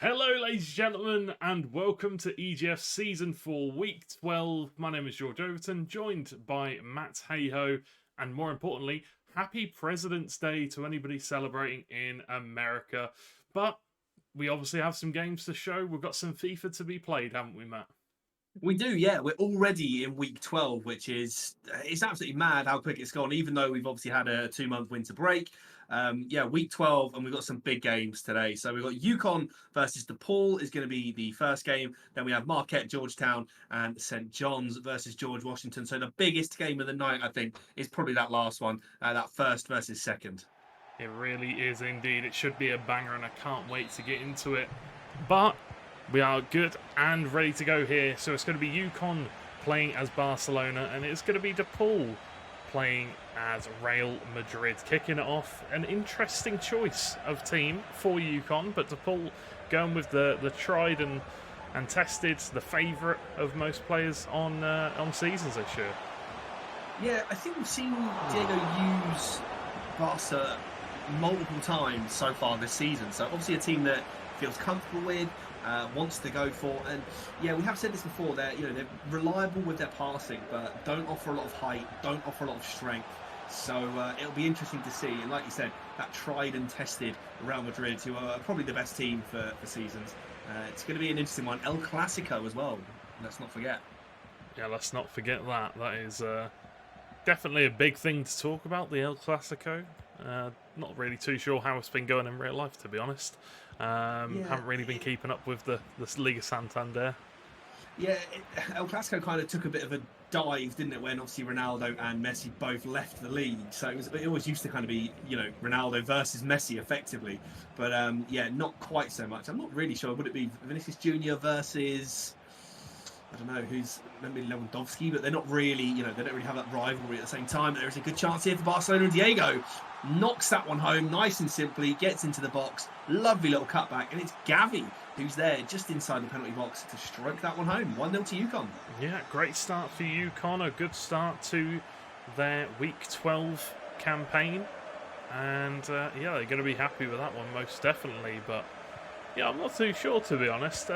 Hello, ladies and gentlemen, and welcome to EGF Season 4, Week 12. My name is George Overton, joined by Matt Hayho, and more importantly, happy President's Day to anybody celebrating in America. But we obviously have some games to show. We've got some FIFA to be played, haven't we, Matt? We do, yeah. We're already in week 12, which is it's absolutely mad how quick it's gone, even though we've obviously had a 2-month winter break. Yeah, week 12, and we've got some big games today. So we've got UConn versus DePaul is going to be the first game. Then we have Marquette, Georgetown, and St. John's versus George Washington. So the biggest game of the night, I think, is probably that last one, that first versus second. It really is indeed. It should be a banger, and I can't wait to get into it. But we are good and ready to go here. So it's going to be UConn playing as Barcelona, and it's going to be DePaul playing as Real Madrid. Kicking it off, an interesting choice of team for UConn, but DePaul going with the tried and tested, the favourite of most players on seasons this year. Yeah, I think we've seen Diego use Barca multiple times so far this season. So obviously a team that feels comfortable with, wants to go for, and yeah, we have said this before. They're reliable with their passing, but don't offer a lot of height, don't offer a lot of strength. So it'll be interesting to see. And like you said, that tried and tested Real Madrid, who are probably the best team for seasons. It's going to be an interesting one. El Clasico as well. Let's not forget. Yeah, let's not forget that. That is definitely a big thing to talk about, the El Clasico. Not really too sure how it's been going in real life, to be honest. Haven't really been keeping up with the Liga Santander. Yeah, El Clasico kind of took a bit of a dive, didn't it, when obviously Ronaldo and Messi both left the league. So it always used to kind of be, Ronaldo versus Messi effectively. But yeah, not quite so much. I'm not really sure. Would it be Vinicius Junior versus, I don't know, who's maybe Lewandowski, but they're not really, they don't really have that rivalry at the same time. There is a good chance here for Barcelona, and Diego knocks that one home nice and simply, gets into the box, lovely little cutback, and it's Gavi who's there just inside the penalty box to stroke that one home. 1-0 to UConn. Yeah, great start for UConn, a good start to their Week 12 campaign, and yeah, they're going to be happy with that one, most definitely, but yeah, I'm not too sure, to be honest.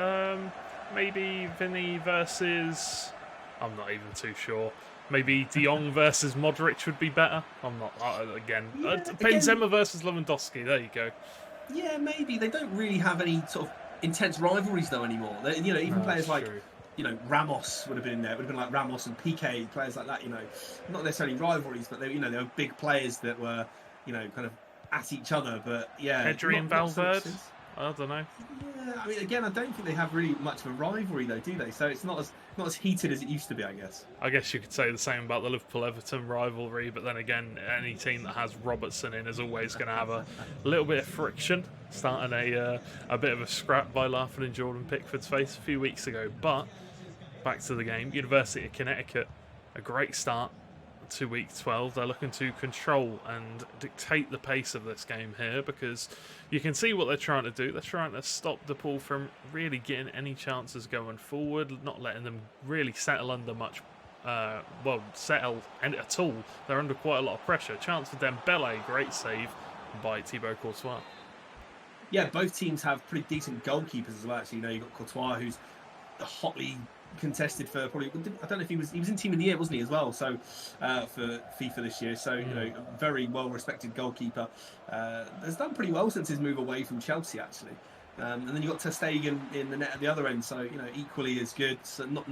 Maybe Vinny versus, I'm not even too sure. Maybe De Jong versus Modric would be better. I'm not, Benzema versus Lewandowski, there you go. Yeah, maybe. They don't really have any sort of intense rivalries, though, anymore. Even players like, Ramos would have been in there. It would have been like Ramos and Piqué, players like that, not necessarily rivalries, but they were big players that were, kind of at each other. But yeah. Pedri and Valverde? I don't know. Yeah, I mean, again, I don't think they have really much of a rivalry, though, do they? So it's not as heated as it used to be, I guess. I guess you could say the same about the Liverpool-Everton rivalry, but then again, any team that has Robertson in is always going to have a little bit of friction, starting a bit of a scrap by laughing in Jordan Pickford's face a few weeks ago. But back to the game, University of Connecticut, a great start to Week 12. They're looking to control and dictate the pace of this game here, because you can see what they're trying to do. They're trying to stop DePaul from really getting any chances going forward, not letting them really settle under much, settle at all. They're under quite a lot of pressure. Chance for Dembele, great save by Thibaut Courtois. Yeah, both teams have pretty decent goalkeepers as well, actually. You've got Courtois, who's hotly contested for probably, I don't know if he was in Team of the Year, wasn't he, as well, so for FIFA this year. So a very well respected goalkeeper, has done pretty well since his move away from Chelsea, actually. And then you've got ter Stegen in the net at the other end, so equally as good. So not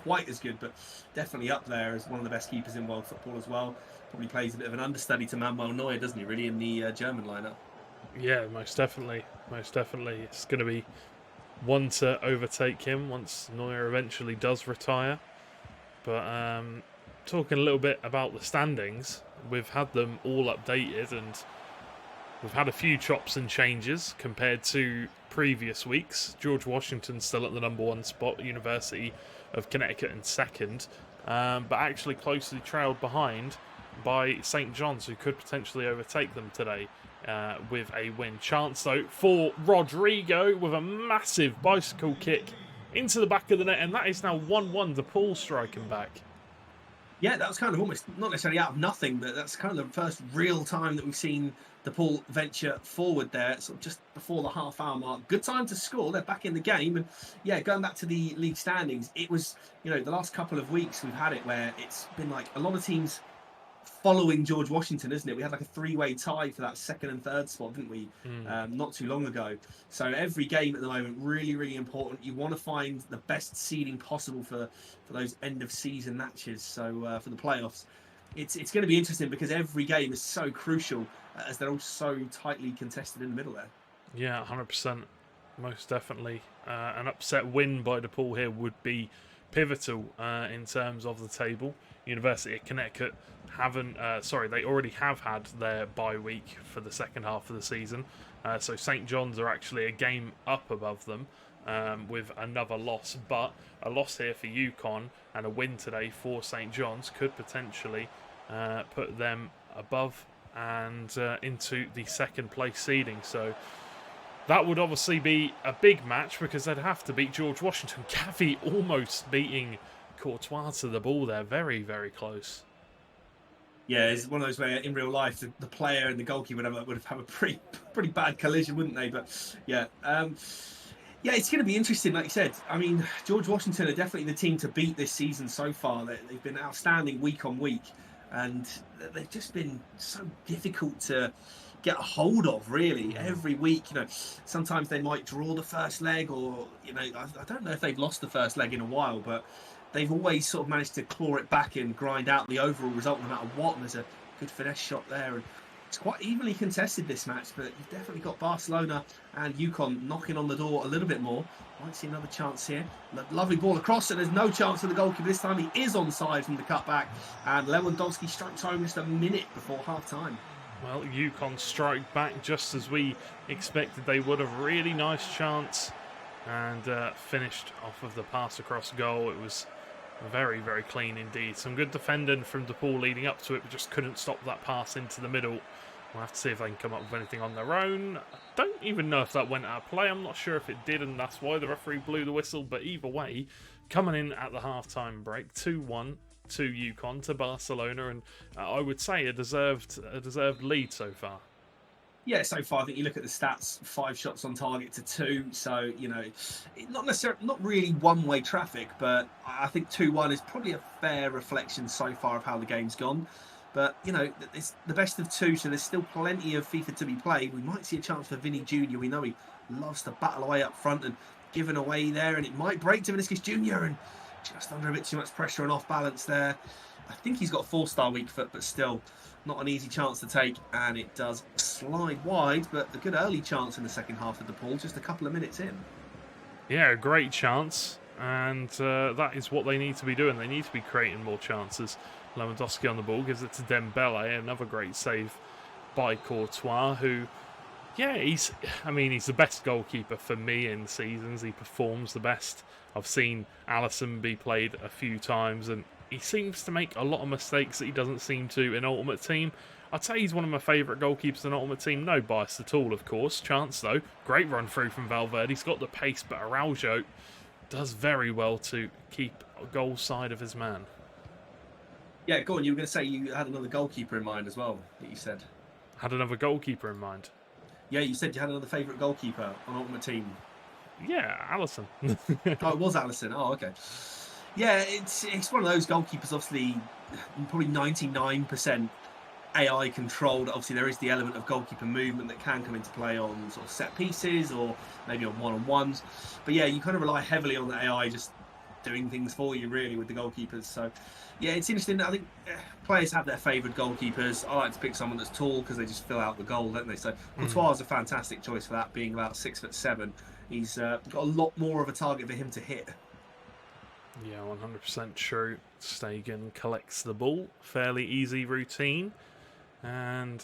quite as good, but definitely up there as one of the best keepers in world football as well. Probably plays a bit of an understudy to Manuel Neuer, doesn't he, really, in the German lineup? Yeah, most definitely. It's going to be one to overtake him once Neuer eventually does retire. But talking a little bit about the standings, we've had them all updated, and we've had a few chops and changes compared to previous weeks. George Washington still at the number 1 spot, University of Connecticut in second, but actually closely trailed behind by St. John's, who could potentially overtake them today with a win. Chance, though, for Rodrigo with a massive bicycle kick into the back of the net, and that is now 1-1, DePaul striking back. Yeah, that was kind of almost, not necessarily out of nothing, but that's kind of the first real time that we've seen DePaul venture forward there, sort of just before the half-hour mark. Good time to score. They're back in the game. And yeah, going back to the league standings, it was, the last couple of weeks we've had it where it's been like a lot of teams following George Washington, isn't it? We had like a three-way tie for that second and third spot, didn't we? Not too long ago. So every game at the moment, really, really important. You want to find the best seeding possible for those end-of-season matches. So for the playoffs, it's going to be interesting because every game is so crucial as they're all so tightly contested in the middle there. Yeah, 100%. Most definitely. An upset win by DePaul here would be pivotal in terms of the table. University of Connecticut they already have had their bye week for the second half of the season. So St. John's are actually a game up above them with another loss. But a loss here for UConn and a win today for St. John's could potentially put them above and into the second place seeding. So that would obviously be a big match because they'd have to beat George Washington. Cavi almost beating Courtois to the ball there. Very, very close. Yeah, it's one of those where in real life the player and the goalkeeper would have a pretty bad collision, wouldn't they? But yeah, it's going to be interesting. Like you said, I mean, George Washington are definitely the team to beat this season so far. They've been outstanding week on week, and they've just been so difficult to get a hold of, really. Every week, sometimes they might draw the first leg, or I don't know if they've lost the first leg in a while, but they've always sort of managed to claw it back and grind out the overall result no matter what. And there's a good finesse shot there, and it's quite evenly contested this match, but you've definitely got Barcelona and UConn knocking on the door a little bit more. Might see another chance here. Lovely ball across, and there's no chance for the goalkeeper this time. He is onside from the cutback, and Lewandowski strikes home just a minute before half-time. Well, UConn strike back just as we expected they would have. Really nice chance, and finished off of the pass across goal. It was very, very clean indeed. Some good defending from DePaul leading up to it, but just couldn't stop that pass into the middle. We'll have to see if they can come up with anything on their own. I don't even know if that went out of play. I'm not sure if it did, and that's why the referee blew the whistle. But either way, coming in at the half-time break, 2-1 to UConn, to Barcelona, and I would say a deserved lead so far. Yeah, so far I think you look at the stats: 5 shots on target to 2. So not really one-way traffic, but I think 2-1 is probably a fair reflection so far of how the game's gone. But it's the best of 2, so there's still plenty of FIFA to be played. We might see a chance for Vinny Jr. We know he loves to battle away up front and giving away there, and it might break to Vinicius Jr. and just under a bit too much pressure and off balance there. I think he's got a 4-star weak foot, but still not an easy chance to take, and it does slide wide, but a good early chance in the second half of DePaul, just a couple of minutes in. Yeah, a great chance, and that is what they need to be doing. They need to be creating more chances. Lewandowski on the ball, gives it to Dembele, another great save by Courtois, who, he's the best goalkeeper for me in seasons. He performs the best. I've seen Alisson be played a few times, and he seems to make a lot of mistakes that he doesn't seem to in Ultimate Team. I'd say he's one of my favourite goalkeepers in Ultimate Team. No bias at all, of course. Chance, though. Great run through from Valverde. He's got the pace, but Araujo does very well to keep a goal side of his man. Yeah, go on. You were going to say you had another goalkeeper in mind as well, that you said. Had another goalkeeper in mind? Yeah, you said you had another favourite goalkeeper on Ultimate Team. Yeah, Alisson. Oh, it was Alisson. Oh, okay. Yeah, it's one of those goalkeepers, obviously, probably 99% AI controlled. Obviously, there is the element of goalkeeper movement that can come into play on sort of set pieces or maybe on one-on-ones. But yeah, you kind of rely heavily on the AI just doing things for you, really, with the goalkeepers. So yeah, it's interesting. I think players have their favoured goalkeepers. I like to pick someone that's tall because they just fill out the goal, don't they? So Courtois is a fantastic choice for that, being about 6'7". He's got a lot more of a target for him to hit. Yeah, 100% true. Stegen collects the ball. Fairly easy routine. And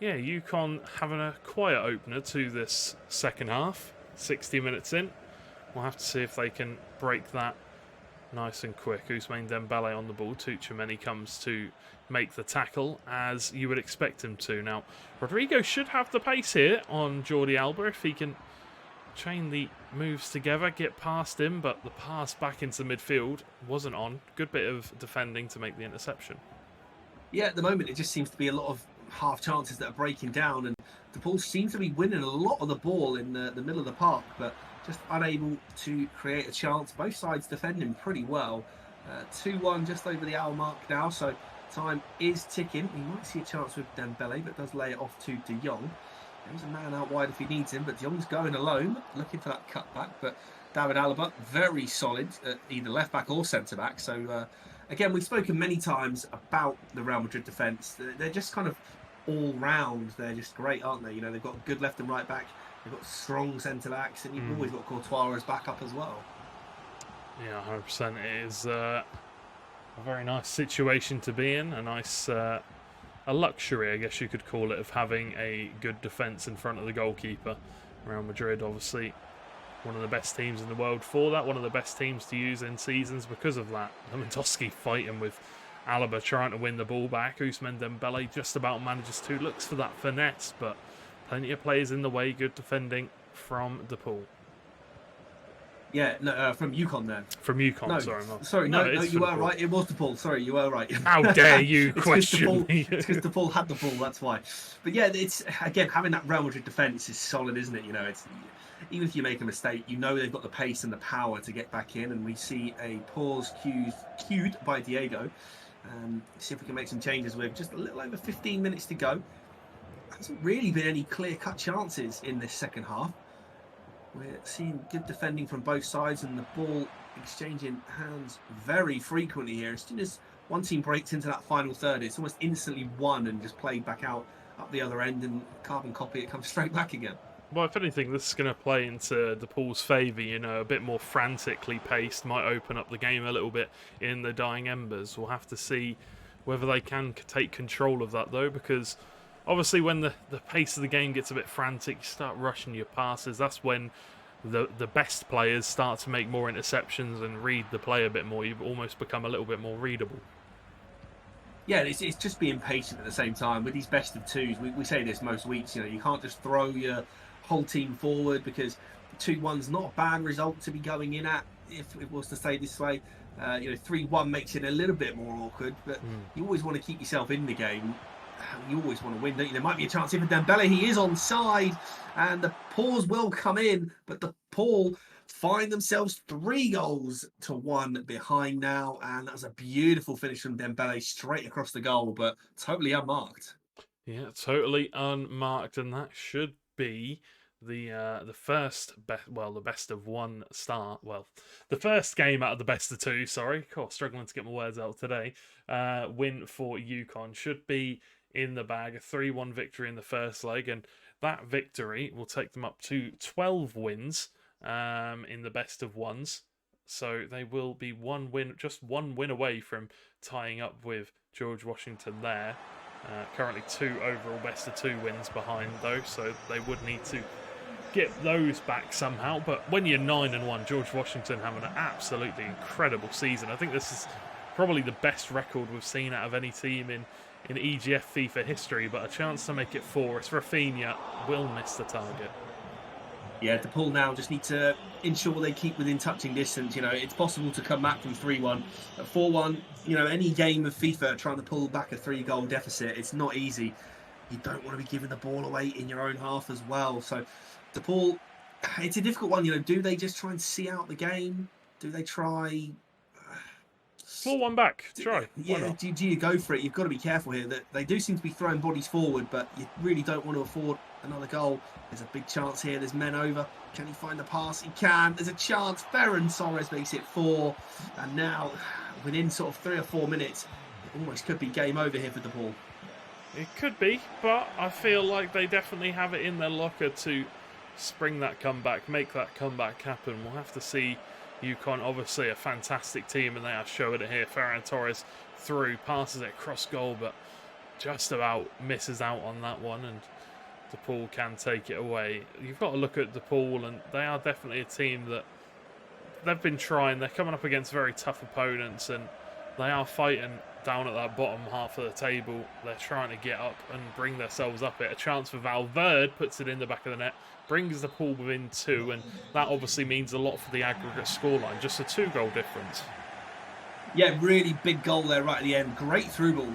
UConn having a quiet opener to this second half. 60 minutes in. We'll have to see if they can break that nice and quick. Ousmane Dembele on the ball. Tuchemeni comes to make the tackle, as you would expect him to. Now, Rodrigo should have the pace here on Jordi Alba if he can chain the moves together, get past him, but the pass back into midfield wasn't on. Good bit of defending to make the interception. Yeah, at the moment it just seems to be a lot of half chances that are breaking down, and DePaul seems to be winning a lot of the ball in the middle of the park, but just unable to create a chance. Both sides defending pretty well. 2-1 just over the hour mark now, so time is ticking. We might see a chance with Dembele, but does lay it off to De Jong. There's a man out wide if he needs him, but De Jong's going alone, looking for that cutback. But David Alaba, very solid at either left back or centre back. So again, we've spoken many times about the Real Madrid defence. They're just kind of all round. They're just great, aren't they? You know, they've got good left and right back. They've got strong centre backs, and you've always got Courtois as backup as well. Yeah, 100%. It is a very nice situation to be in. A nice, a luxury, I guess you could call it, of having a good defence in front of the goalkeeper. Real Madrid, obviously, one of the best teams in the world for that. One of the best teams to use in seasons because of that. Lewandowski fighting with Alaba, trying to win the ball back. Ousmane Dembele just about manages to. Looks for that finesse, but plenty of players in the way. Good defending from DePaul. Yeah, no, from UConn there. From UConn, no, sorry. No, you were right. It was DePaul. Sorry, you were right. How dare you question me? It's because DePaul had the ball, that's why. But yeah, it's again, having that Real Madrid defence is solid, isn't it? You know, it's even if you make a mistake, you know they've got the pace and the power to get back in. And we see a pause cued by Diego. See if we can make some changes with just a little over 15 minutes to go. Hasn't really been any clear-cut chances in this second half. We're seeing good defending from both sides and the ball exchanging hands very frequently here. As soon as one team breaks into that final third, it's almost instantly won and just played back out up the other end, and carbon copy, it comes straight back again. Well, if anything, this is going to play into DePaul's favour, you know, a bit more frantically paced, might open up the game a little bit in the dying embers. We'll have to see whether they can take control of that, though, because obviously when the pace of the game gets a bit frantic, you start rushing your passes. That's when the best players start to make more interceptions and read the play a bit more. You almost become a little bit more readable. Yeah, it's just being patient at the same time. With these best of twos, we say this most weeks, you know, you can't just throw your whole team forward, because 2-1's not a bad result to be going in at, if it was to stay this way. 3-1 makes it a little bit more awkward, but you always want to keep yourself in the game. You always want to win, don't you? There might be a chance here for Dembele. He is onside, and the pause will come in, but the DePaul find themselves 3-1 behind now, and that's a beautiful finish from Dembele straight across the goal, but totally unmarked. Yeah, totally unmarked, and that should be the best of one start. Well, the first game out of the best of two. Sorry, struggling to get my words out today. Win for UConn should be in the bag. A 3-1 victory in the first leg, and that victory will take them up to 12 wins in the best of ones. So they will be just one win away from tying up with George Washington there. Currently 2 overall best of 2 wins behind, though, so they would need to get those back somehow. But when you're 9-1, George Washington having an absolutely incredible season. I think this is probably the best record we've seen out of any team in EGF FIFA history, but a chance to make it 4. It's Rafinha, will miss the target. Yeah, DePaul now just need to ensure they keep within touching distance. You know, it's possible to come back from 3-1. At 4-1, you know, any game of FIFA trying to pull back a 3-goal deficit, it's not easy. You don't want to be giving the ball away in your own half as well. So DePaul, it's a difficult one. You know, do they just try and see out the game? Do they try 4-1 back? Try. Yeah, do you go for it? You've got to be careful here. That they do seem to be throwing bodies forward, but you really don't want to afford another goal. There's a big chance here. There's men over. Can he find the pass? He can. There's a chance. Ferran Torres makes it 4. And now, within sort of 3 or 4 minutes, it almost could be game over here for DePaul. It could be, but I feel like they definitely have it in their locker to spring that comeback, make that comeback happen. We'll have to see. UConn, obviously a fantastic team, and they are showing it here. Ferran Torres through, passes it across goal, but just about misses out on that one, and DePaul can take it away. You've got to look at DePaul, and they are definitely a team that they've been trying. They're coming up against very tough opponents, and they are fighting down at that bottom half of the table. They're trying to get up and bring themselves up it. A chance for Valverde, puts it in the back of the net, brings DePaul within 2, and that obviously means a lot for the aggregate scoreline. Just a 2-goal difference. Yeah, really big goal there right at the end. Great through ball.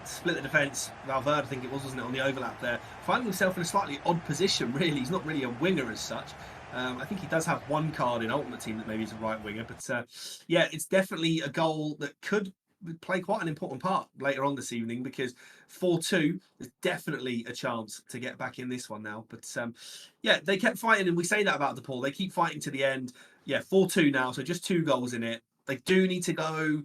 Split the defence. Valverde, I think it was, wasn't it, on the overlap there. Finding himself in a slightly odd position, really. He's not really a winger as such. I think he does have one card in Ultimate Team that maybe he's a right winger. But yeah, it's definitely a goal that could play quite an important part later on this evening, because 4-2 is definitely a chance to get back in this one now. But yeah, they kept fighting, and we say that about DePaul. They keep fighting to the end. Yeah, 4-2 now, so just 2 goals in it. They do need to go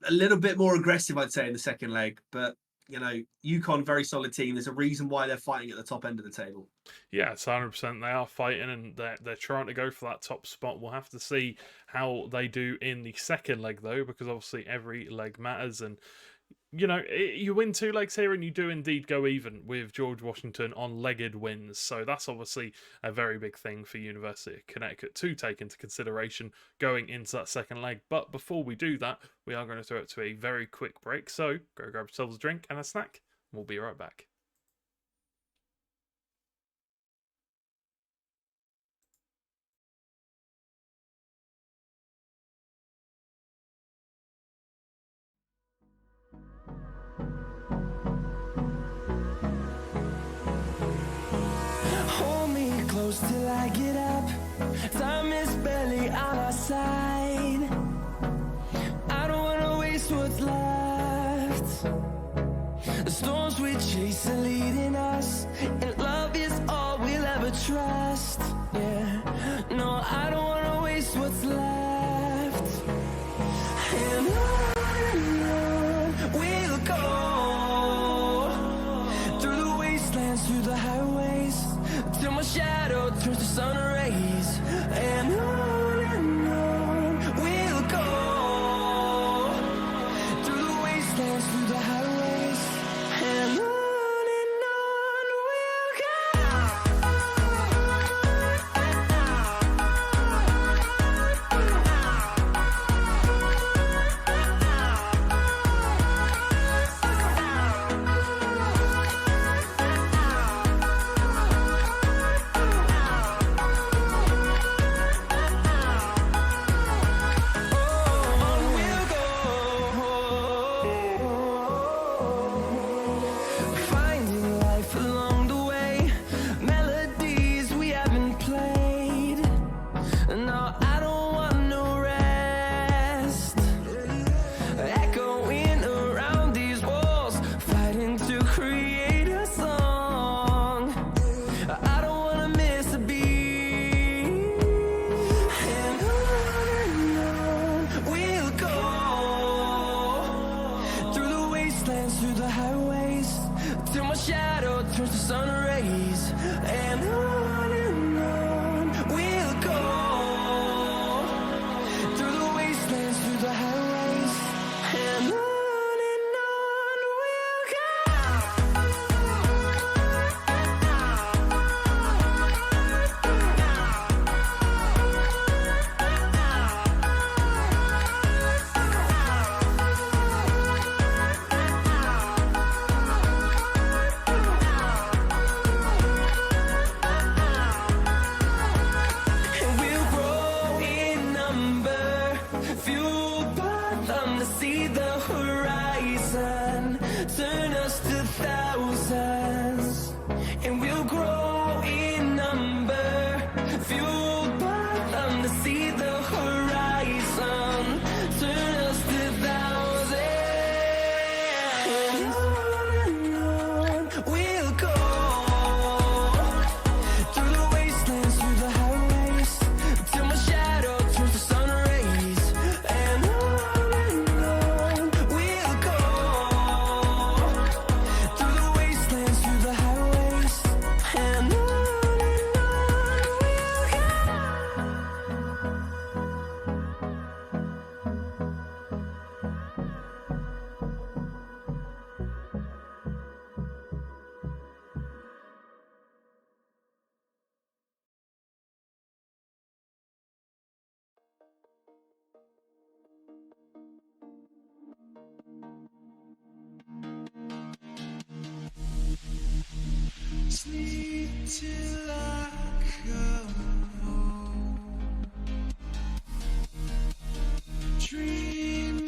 a little bit more aggressive, I'd say, in the second leg. But, you know, UConn, very solid team. There's a reason why they're fighting at the top end of the table. Yeah, it's 100%. They are fighting, and they're trying to go for that top spot. We'll have to see how they do in the second leg, though, because obviously every leg matters. And, you know, you win 2 legs here, and you do indeed go even with George Washington on legged wins. So that's obviously a very big thing for University of Connecticut to take into consideration going into that second leg. But before we do that, we are going to throw it to a very quick break. So go grab yourselves a drink and a snack. We'll be right back. Close till I get up. Time is barely on our side. I don't wanna waste what's left. The storms we chase are leading us, and love is all we'll ever trust. Yeah, no, I don't wanna waste what's left. And on we'll go, through the wastelands, through the highways, till my shadow turns to sun rays. And on we'll go, through the wastelands, through the highways, and on we'll sleep till I come home, dream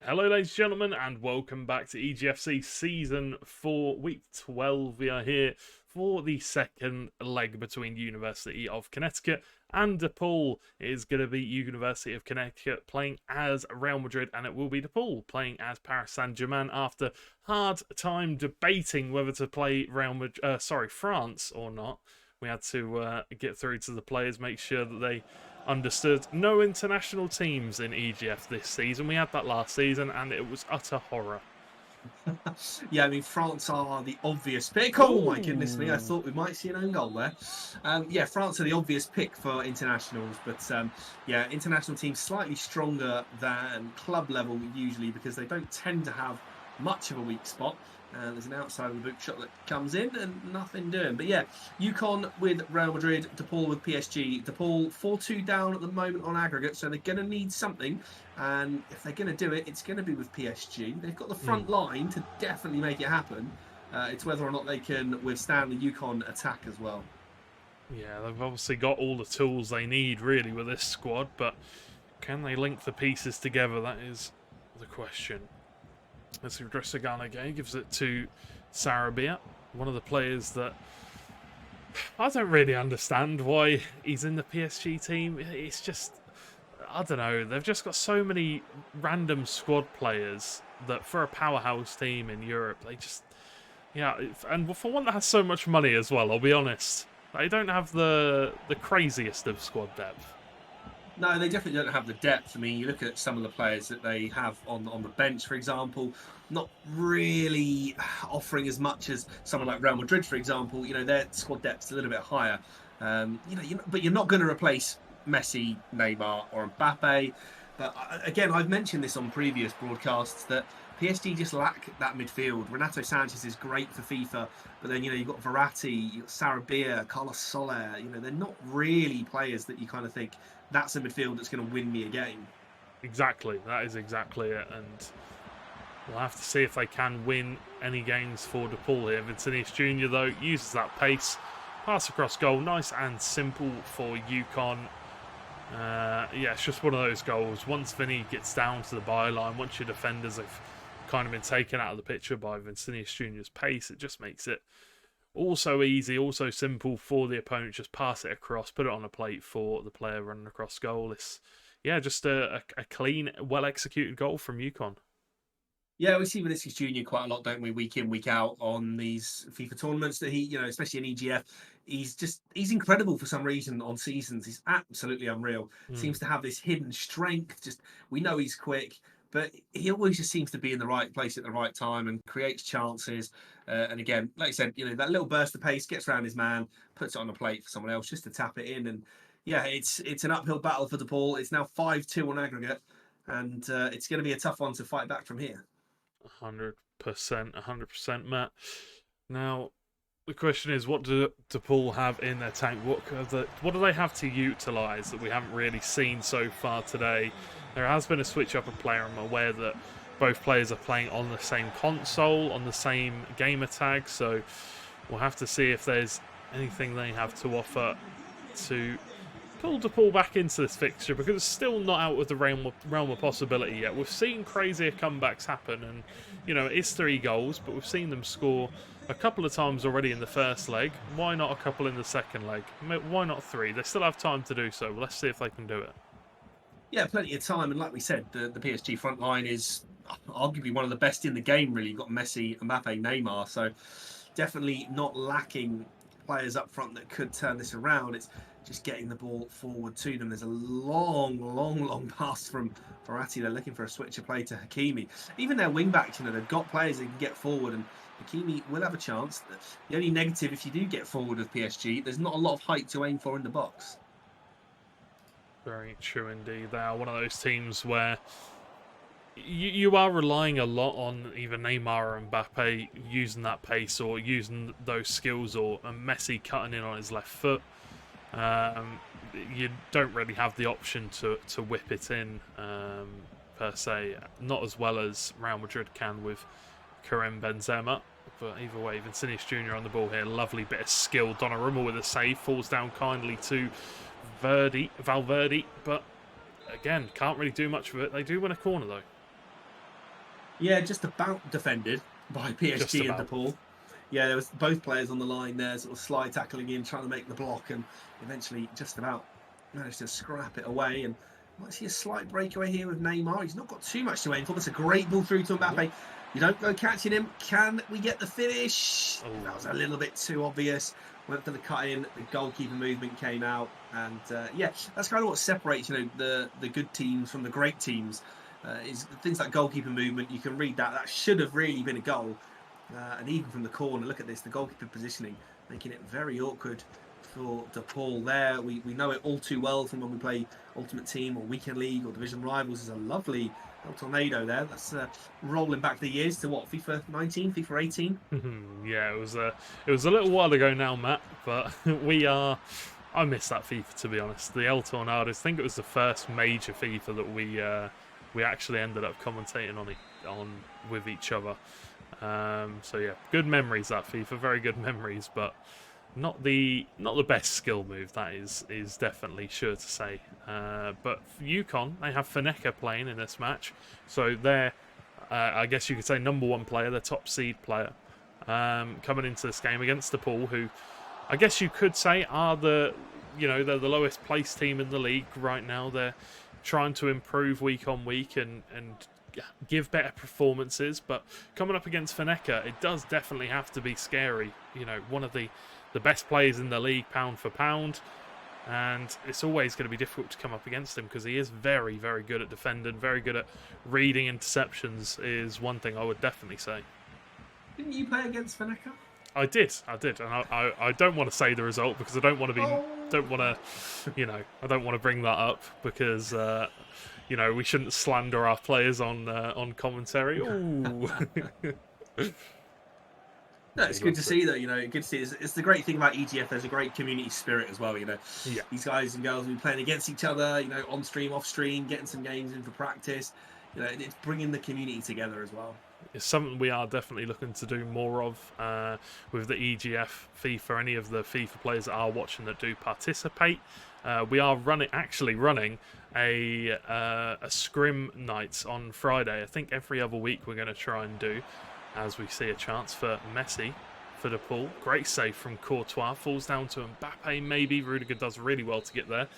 Hello ladies and gentlemen, and welcome back to EGFC Season 4, Week 12. We are here for the second leg between University of Connecticut and DePaul. It is going to be University of Connecticut playing as Real Madrid, and it will be DePaul playing as Paris Saint-Germain after hard time debating whether to play France or not. We had to get through to the players, make sure that they understood no international teams in EGF this season. We had that last season, and it was utter horror. Yeah, I mean, France are the obvious pick. Oh, my goodness me. I thought we might see an own goal there. Yeah, France are the obvious pick for internationals. But, yeah, international teams slightly stronger than club level usually because they don't tend to have much of a weak spot. There's an outside of the boot shot that comes in and nothing doing. But yeah, UConn with Real Madrid, DePaul with PSG. DePaul 4-2 down at the moment on aggregate, so they're going to need something. And if they're going to do it, it's going to be with PSG. They've got the front line to definitely make it happen. It's whether or not they can withstand the UConn attack as well. Yeah, they've obviously got all the tools they need, really, with this squad. But can they link the pieces together? That is the question. As Dressagana gives it to Sarabia, one of the players that I don't really understand why he's in the PSG team. It's just, I don't know, they've just got so many random squad players that for a powerhouse team in Europe, they just, yeah, and for one that has so much money as well, I'll be honest, they don't have the craziest of squad depth. No, they definitely don't have the depth. I mean, you look at some of the players that they have on the bench, for example, not really offering as much as someone like Real Madrid, for example. You know, their squad depth's a little bit higher. But you're not going to replace Messi, Neymar, or Mbappe. But again, I've mentioned this on previous broadcasts that PSG just lack that midfield. Renato Sanchez is great for FIFA, but then, you've got Verratti, you've got Sarabia, Carlos Soler. They're not really players that you kind of think, that's a midfield that's going to win me a game. Exactly. That is exactly it. And we'll have to see if they can win any games for DePaul here. Vincinius Jr., though, uses that pace. Pass across goal. Nice and simple for UConn. Yeah, it's just one of those goals. Once Vinny gets down to the byline, once your defenders have kind of been taken out of the picture by Vincinius Jr.'s pace, it just makes it also easy, also simple for the opponent. Just pass it across, put it on a plate for the player running across goal. It's, yeah, just a clean, well-executed goal from UConn. Yeah, we see Vinicius Jr. quite a lot, don't we? Week in, week out on these FIFA tournaments that he, especially in EGF, he's incredible for some reason on seasons. He's absolutely unreal. Seems to have this hidden strength. We know he's quick, but he always just seems to be in the right place at the right time and creates chances. And again, like I said, that little burst of pace, gets around his man, puts it on a plate for someone else just to tap it in. And yeah, it's an uphill battle for DePaul. It's now 5-2 on aggregate, and it's going to be a tough one to fight back from here. 100%, Matt. Now, the question is, what do DePaul have in their tank? What do they have to utilise that we haven't really seen so far today? There has been a switch up of player. I'm aware that both players are playing on the same console, on the same gamer tag, so we'll have to see if there's anything they have to offer to pull DePaul back into this fixture, because it's still not out of the realm of possibility yet. We've seen crazier comebacks happen, and it is 3 goals, but we've seen them score a couple of times already in the first leg. Why not a couple in the second leg? Why not 3? They still have time to do so. Well, let's see if they can do it. Yeah, plenty of time, and like we said, the PSG front line is arguably one of the best in the game, really. You've got Messi, Mbappe, Neymar, so definitely not lacking players up front that could turn this around. It's just getting the ball forward to them. There's a long pass from Verratti. They're looking for a switch of play to Hakimi. Even their wing-backs, they've got players that can get forward, and Hakimi will have a chance. The only negative, if you do get forward with PSG, there's not a lot of height to aim for in the box. Very true indeed. They are one of those teams where you are relying a lot on either Neymar or Mbappe using that pace or using those skills, or Messi cutting in on his left foot. You don't really have the option to whip it in per se, not as well as Real Madrid can with Karim Benzema. But either way, Vincinius Jr. on the ball here. Lovely bit of skill. Donnarumma with a save. Falls down kindly to Valverde. But again, can't really do much with it. They do win a corner though. Yeah, just about defended by Just PSG and about. DePaul. Yeah, there was both players on the line there, sort of slide tackling in, trying to make the block, and eventually just about managed to scrap it away. And might see a slight breakaway here with Neymar. He's not got too much to aim for. That's a great ball through to Mbappe. You don't go catching him. Can we get the finish? Oh. That was a little bit too obvious. Went for the cut in. The goalkeeper movement came out, and yeah, that's kind of what separates the good teams from the great teams. Is things like goalkeeper movement. You can read that. That should have really been a goal. And even from the corner, look at this, the goalkeeper positioning, making it very awkward for DePaul there. We know it all too well from when we play Ultimate Team or Weekend League or Division Rivals. There's a lovely El Tornado there. That's rolling back the years to what, FIFA 19, FIFA 18? Yeah, it was a little while ago now, Matt, but I miss that FIFA, to be honest. The El Tornados, I think it was the first major FIFA that we actually ended up commentating on with each other. So yeah, good memories, that FIFA, very good memories, but not the best skill move, that is definitely sure to say. But UConn, they have Feneka playing in this match, so they're I guess you could say number one player, their top seed player, coming into this game against DePaul, who I guess you could say are they're the lowest placed team in the league right now. They're trying to improve week on week and give better performances, but coming up against Feneka, it does definitely have to be scary. One of the best players in the league, pound for pound, and it's always going to be difficult to come up against him because he is very, very good at defending, very good at reading interceptions, is one thing I would definitely say. Didn't you play against Feneka? I did, and I don't want to say the result because I don't want to I don't want to bring that up because we shouldn't slander our players on commentary. Ooh. No, it's good to see though. Good to see. It's the great thing about EGF. There's a great community spirit as well. Yeah. These guys and girls will be playing against each other. On stream, off stream, getting some games in for practice. It's bringing the community together as well. It's something we are definitely looking to do more of with the EGF FIFA. Any of the FIFA players that are watching that do participate, we are running a scrim night on Friday. I think every other week we're going to try and do, as we see a chance for Messi for DePaul. Great save from Courtois, falls down to Mbappe maybe. Rudiger does really well to get there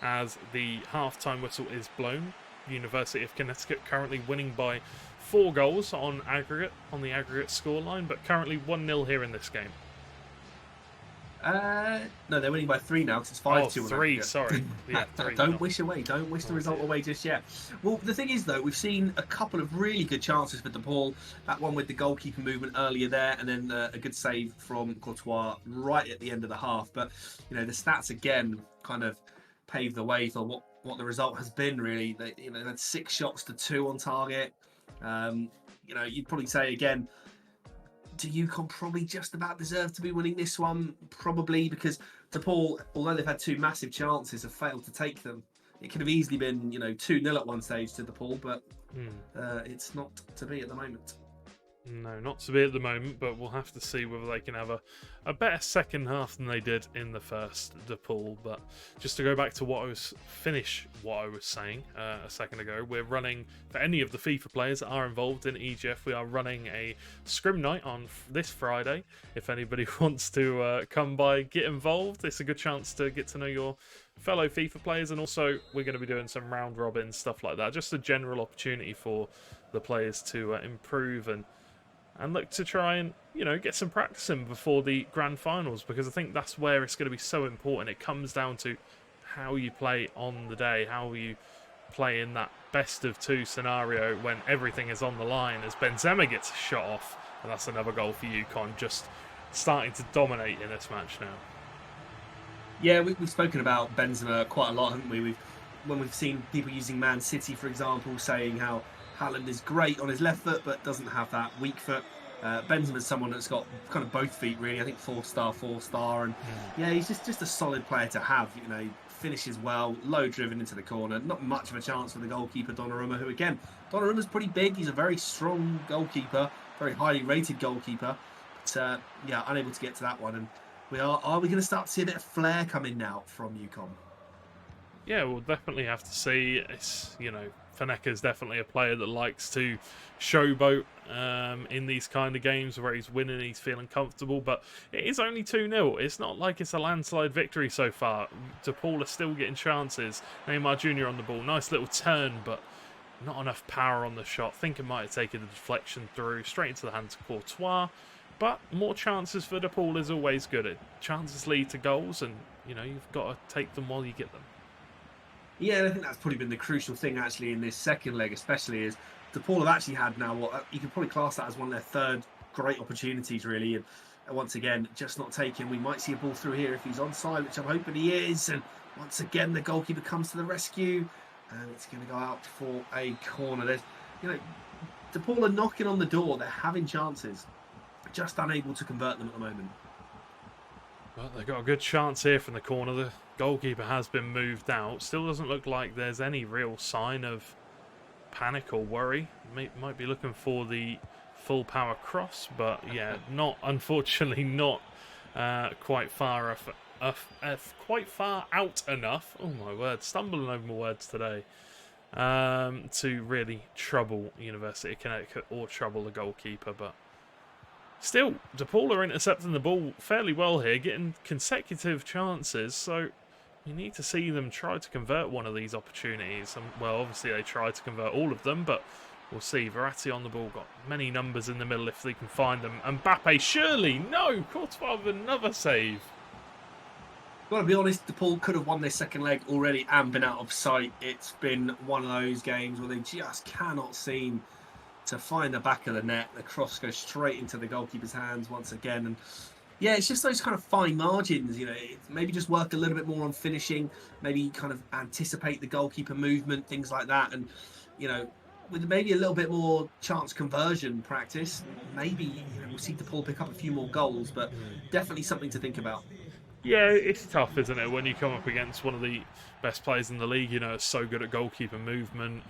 as the half-time whistle is blown. University of Connecticut currently winning by 4 goals on the aggregate scoreline, but currently 1-0 here in this game. No, they're winning by 3 now because it's 5-2. 3, sorry. Yeah, 3. Don't wish the result away just yet. Well, the thing is though, we've seen a couple of really good chances for DePaul. That one with the goalkeeper movement earlier there, and then a good save from Courtois right at the end of the half. But the stats again kind of paved the way for what the result has been. Really, they had 6 shots to 2 on target. You'd probably say again, do UConn probably just about deserve to be winning this one? Probably, because DePaul, although they've had 2 massive chances, have failed to take them. It could have easily been 2-0 at one stage to DePaul, but it's not to be at the moment. No, not to be at the moment, but we'll have to see whether they can have a better second half than they did in the first DePaul. But just to go back to what I was saying a second ago, we're running, for any of the FIFA players that are involved in EGF, we are running a scrim night on this Friday. If anybody wants to come by, get involved, it's a good chance to get to know your fellow FIFA players, and also we're going to be doing some round robin stuff like that. Just a general opportunity for the players to improve and look to try and, get some practice in before the grand finals, because I think that's where it's going to be so important. It comes down to how you play on the day, how you play in that best of 2 scenario when everything is on the line, as Benzema gets a shot off, and that's another goal for UConn, just starting to dominate in this match now. Yeah, we've spoken about Benzema quite a lot, haven't we? When we've seen people using Man City, for example, saying how Haaland is great on his left foot but doesn't have that weak foot. Benzema's someone that's got kind of both feet, really. I think 4-star, and he's just a solid player to have. Finishes well, low driven into the corner. Not much of a chance for the goalkeeper Donnarumma, who again, Donnarumma's pretty big. He's a very strong goalkeeper, very highly rated goalkeeper. But unable to get to that one. And are we going to start to see a bit of flair coming now from UConn? Yeah, we'll definitely have to see. It's, Feneka is definitely a player that likes to showboat in these kind of games where he's winning, he's feeling comfortable, but it is only 2-0. It's not like it's a landslide victory so far. DePaul are still getting chances. Neymar Jr. on the ball, nice little turn, but not enough power on the shot. Think it might have taken the deflection through, straight into the hands of Courtois, but more chances for DePaul is always good. Chances lead to goals, and you've got to take them while you get them. Yeah, and I think that's probably been the crucial thing actually in this second leg, especially is DePaul have actually had now what you could probably class that as one of their third great opportunities, really. And once again, just not taken. We might see a ball through here if he's onside, which I'm hoping he is. And once again, the goalkeeper comes to the rescue, and it's going to go out for a corner. There's, DePaul are knocking on the door. They're having chances, just unable to convert them at the moment. Well, they've got a good chance here from the corner. The goalkeeper has been moved out. Still doesn't look like there's any real sign of panic or worry. Might be looking for the full power cross, but yeah, unfortunately not quite far quite far out enough. Oh my word, stumbling over my words today. To really trouble University of Connecticut or trouble the goalkeeper, but still, DePaul are intercepting the ball fairly well here, getting consecutive chances, so you need to see them try to convert one of these opportunities. And, well, obviously they tried to convert all of them, but we'll see. Verratti on the ball, got many numbers in the middle if they can find them. Mbappe, surely, no! Courtois with another save. Got to be honest, DePaul could have won their second leg already and been out of sight. It's been one of those games where they just cannot seem to find the back of the net. The cross goes straight into the goalkeeper's hands once again. And yeah, it's just those kind of fine margins, maybe just work a little bit more on finishing, maybe kind of anticipate the goalkeeper movement, things like that. And, with maybe a little bit more chance conversion practice, maybe we'll see DePaul pick up a few more goals, but definitely something to think about. Yeah, it's tough, isn't it, when you come up against one of the best players in the league, so good at goalkeeper movement,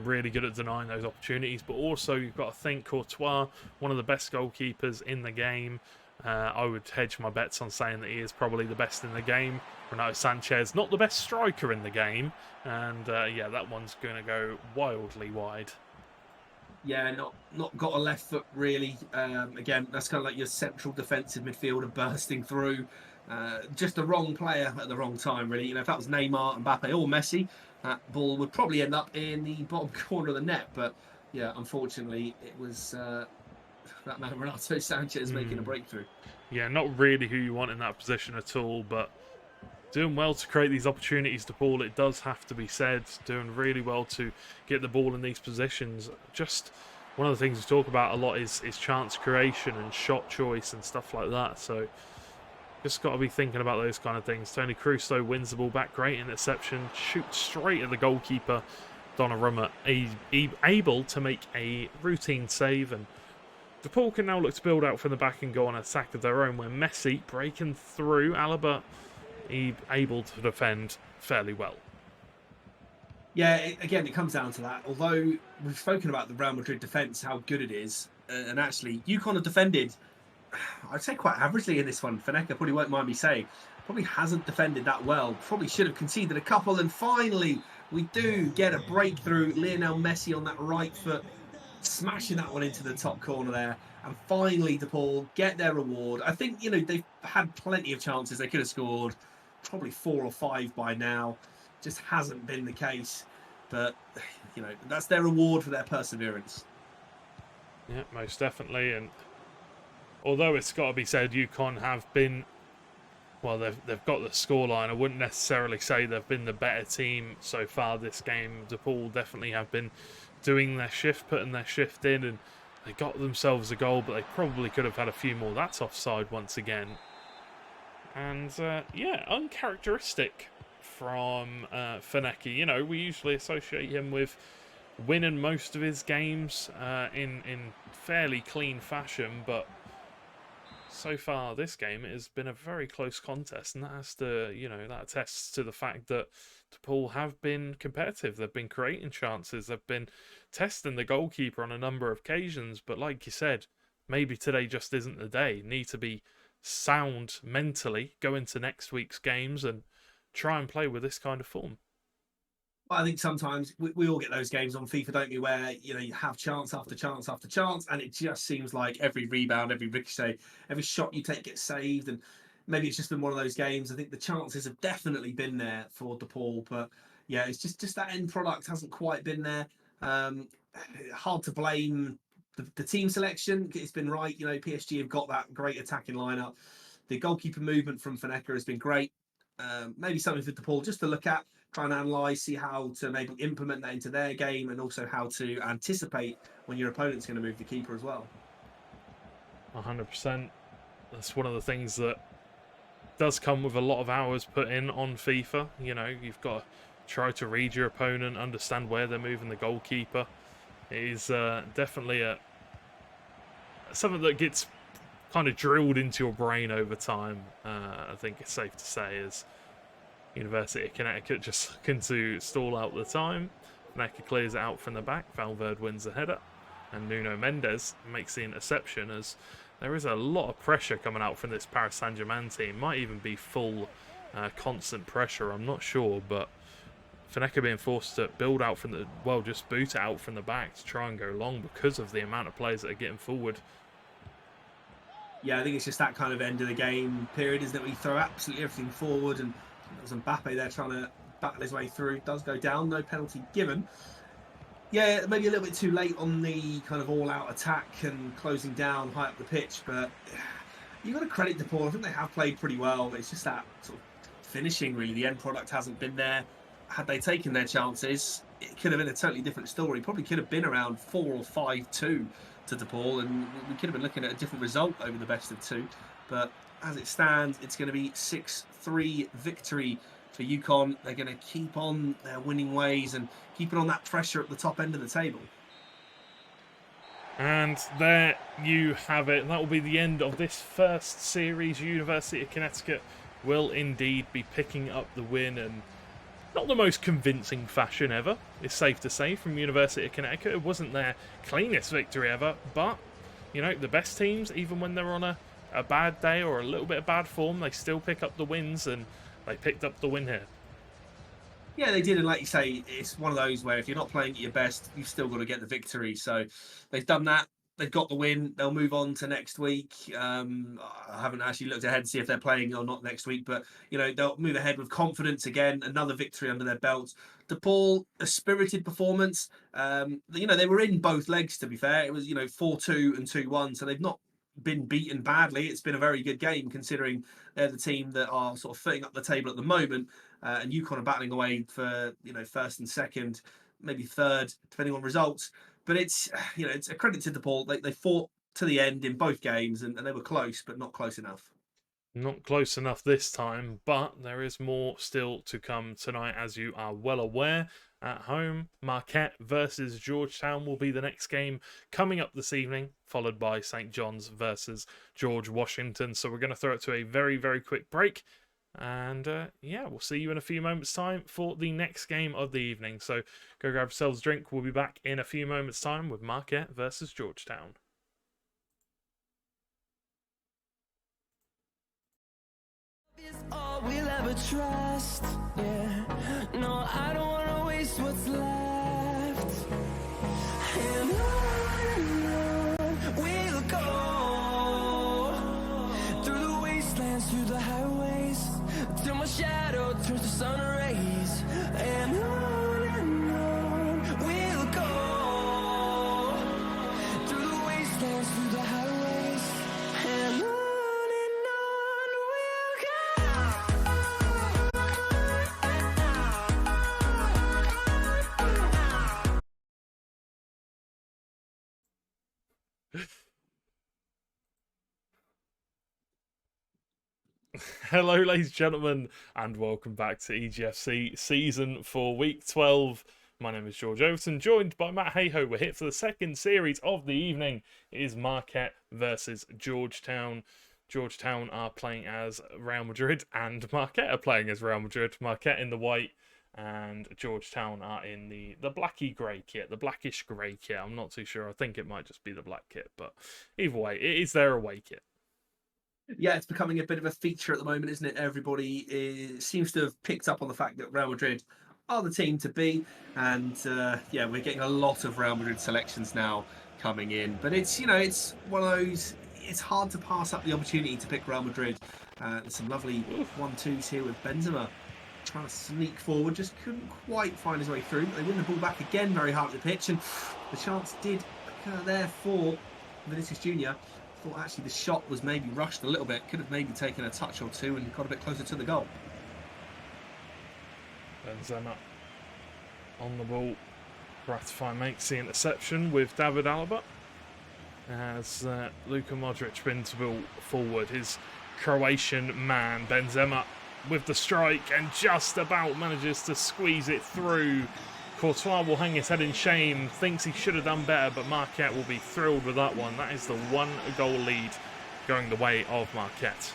really good at denying those opportunities, but also you've got to think Courtois, one of the best goalkeepers in the game. I would hedge my bets on saying that he is probably the best in the game. Renato Sanchez, not the best striker in the game, and yeah, that one's going to go wildly wide. Yeah, not got a left foot really. Again, that's kind of like your central defensive midfielder bursting through. Just the wrong player at the wrong time, really. If that was Neymar, Mbappe, or Messi, that ball would probably end up in the bottom corner of the net. But yeah, unfortunately, it was that man Renato Sanchez making a breakthrough. Yeah, not really who you want in that position at all, but doing well to create these opportunities to Paul, it does have to be said. Doing really well to get the ball in these positions. Just one of the things we talk about a lot is chance creation and shot choice and stuff like that. So just got to be thinking about those kind of things. Tony Cruz, though, wins the ball back. Great interception. Shoots straight at the goalkeeper. Donnarumma able to make a routine save. And DePaul can now look to build out from the back and go on an attack of their own, where Messi breaking through. Alaba able to defend fairly well. Yeah, again, it comes down to that. Although we've spoken about the Real Madrid defence, how good it is, and actually, UConn have defended, I'd say quite averagely in this one. Feneka probably won't mind me saying, probably hasn't defended that well. Probably should have conceded a couple, and finally, we do get a breakthrough. Lionel Messi on that right foot, smashing that one into the top corner there. And finally, DePaul get their reward. I think, they've had plenty of chances. They could have scored probably 4 or 5 by now. Just hasn't been the case. But, that's their reward for their perseverance. Yeah, most definitely. And although it's got to be said, UConn have been, well, they've got the scoreline. I wouldn't necessarily say they've been the better team so far this game. DePaul definitely have been doing their shift, putting their shift in, and they got themselves a goal, but they probably could have had a few more. That's offside once again. And, yeah, uncharacteristic from Feneka. We usually associate him with winning most of his games in fairly clean fashion, but so far this game it has been a very close contest, and that has to, that attests to the fact that DePaul have been competitive. They've been creating chances. They've been testing the goalkeeper on a number of occasions, but like you said, maybe today just isn't the day. Need to be sound mentally, go into next week's games and try and play with this kind of form. I think sometimes we all get those games on FIFA, don't we, where you have chance after chance after chance, and it just seems like every rebound, every ricochet, every shot you take gets saved, and maybe it's just been one of those games. I think the chances have definitely been there for DePaul, but yeah, it's just that end product hasn't quite been there. Um, Hard to blame the team selection. It's been right. PSG have got that great attacking lineup. The goalkeeper movement from Faneka has been great. Maybe something for DePaul just to look at, try and analyse, see how to maybe implement that into their game, and also how to anticipate when your opponent's going to move the keeper as well. 100%. That's one of the things that does come with a lot of hours put in on FIFA. You've got to try to read your opponent, understand where they're moving the goalkeeper. It is definitely something that gets kind of drilled into your brain over time. I think it's safe to say, as University of Connecticut just looking to stall out the time. Necker clears it out from the back. Valverde wins the header, and Nuno Mendes makes the interception, as there is a lot of pressure coming out from this Paris Saint-Germain team. Might even be full constant pressure, I'm not sure, but Faneka being forced to build out from just boot it out from the back to try and go long because of the amount of players that are getting forward. Yeah, I think it's just that kind of end of the game period, isn't it? We throw absolutely everything forward, and there's Mbappe there trying to battle his way through. It does go down, no penalty given. Yeah, maybe a little bit too late on the kind of all-out attack and closing down high up the pitch, but you've got to credit DePaul. I think they have played pretty well. It's just that sort of finishing, really. The end product hasn't been there. Had they taken their chances, it could have been a totally different story. Probably could have been around 4 or 5-2 to DePaul, and we could have been looking at a different result over the best of two. But as it stands, it's going to be 6-3 victory for UConn. They're going to keep on their winning ways and keep it on that pressure at the top end of the table. And there you have it. That will be the end of this first series. University of Connecticut will indeed be picking up the win, and not the most convincing fashion ever, it's safe to say, from University of Connecticut. It wasn't their cleanest victory ever, but, the best teams, even when they're on a bad day or a little bit of bad form, they still pick up the wins, and they picked up the win here. Yeah, they did, and like you say, it's one of those where if you're not playing at your best, you've still got to get the victory. So they've done that. They've got the win. They'll move on to next week. I haven't actually looked ahead to see if they're playing or not next week, but they'll move ahead with confidence again. Another victory under their belts. DePaul, a spirited performance. They were in both legs. To be fair, it was 4-2 and 2-1, so they've not been beaten badly. It's been a very good game considering they're the team that are sort of footing up the table at the moment, and UConn are battling away for first and second, maybe third, depending on results. But it's a credit to DePaul. They fought to the end in both games, and they were close, but not close enough. Not close enough this time, but there is more still to come tonight, as you are well aware. At home, Marquette versus Georgetown will be the next game coming up this evening, followed by St. John's versus George Washington. So we're going to throw it to a very, very quick break. And we'll see you in a few moments' time for the next game of the evening. So go grab yourselves a drink. We'll be back in a few moments' time with Marquette versus Georgetown. All we'll ever trust, yeah. No, I don't wanna waste what's left. And on we'll go, through the wastelands, through the highways, till my shadow turns to sun rays. And on we'll go, through the wastelands, through the highways, and on. Hello, ladies and gentlemen, and welcome back to EGFC Season 4, Week 12. My name is George Overton, joined by Matt Hayho. We're here for the second series of the evening. It is Marquette versus Georgetown. Georgetown are playing as Real Madrid, and Marquette are playing as Real Madrid. Marquette in the white, and Georgetown are in the blacky grey kit, the blackish grey kit. I'm not too sure. I think it might just be the black kit, but either way, it is their away kit. Yeah, it's becoming a bit of a feature at the moment, isn't it? Everybody seems to have picked up on the fact that Real Madrid are the team to be. And yeah, we're getting a lot of Real Madrid selections now coming in. But it's, you know, it's one of those, it's hard to pass up the opportunity to pick Real Madrid. There's some lovely 1-2s here with Benzema trying to sneak forward, just couldn't quite find his way through. But they win the ball back again very hard at the pitch, and the chance did occur there for Vinicius Jr. Thought actually the shot was maybe rushed a little bit, could have maybe taken a touch or two and got a bit closer to the goal. Benzema on the ball. Gratify makes the interception with David Alaba. As Luka Modric spins the ball forward, his Croatian man Benzema with the strike and just about manages to squeeze it through. Courtois will hang his head in shame, thinks he should have done better, but Marquette will be thrilled with that one. That is the 1-goal lead going the way of Marquette.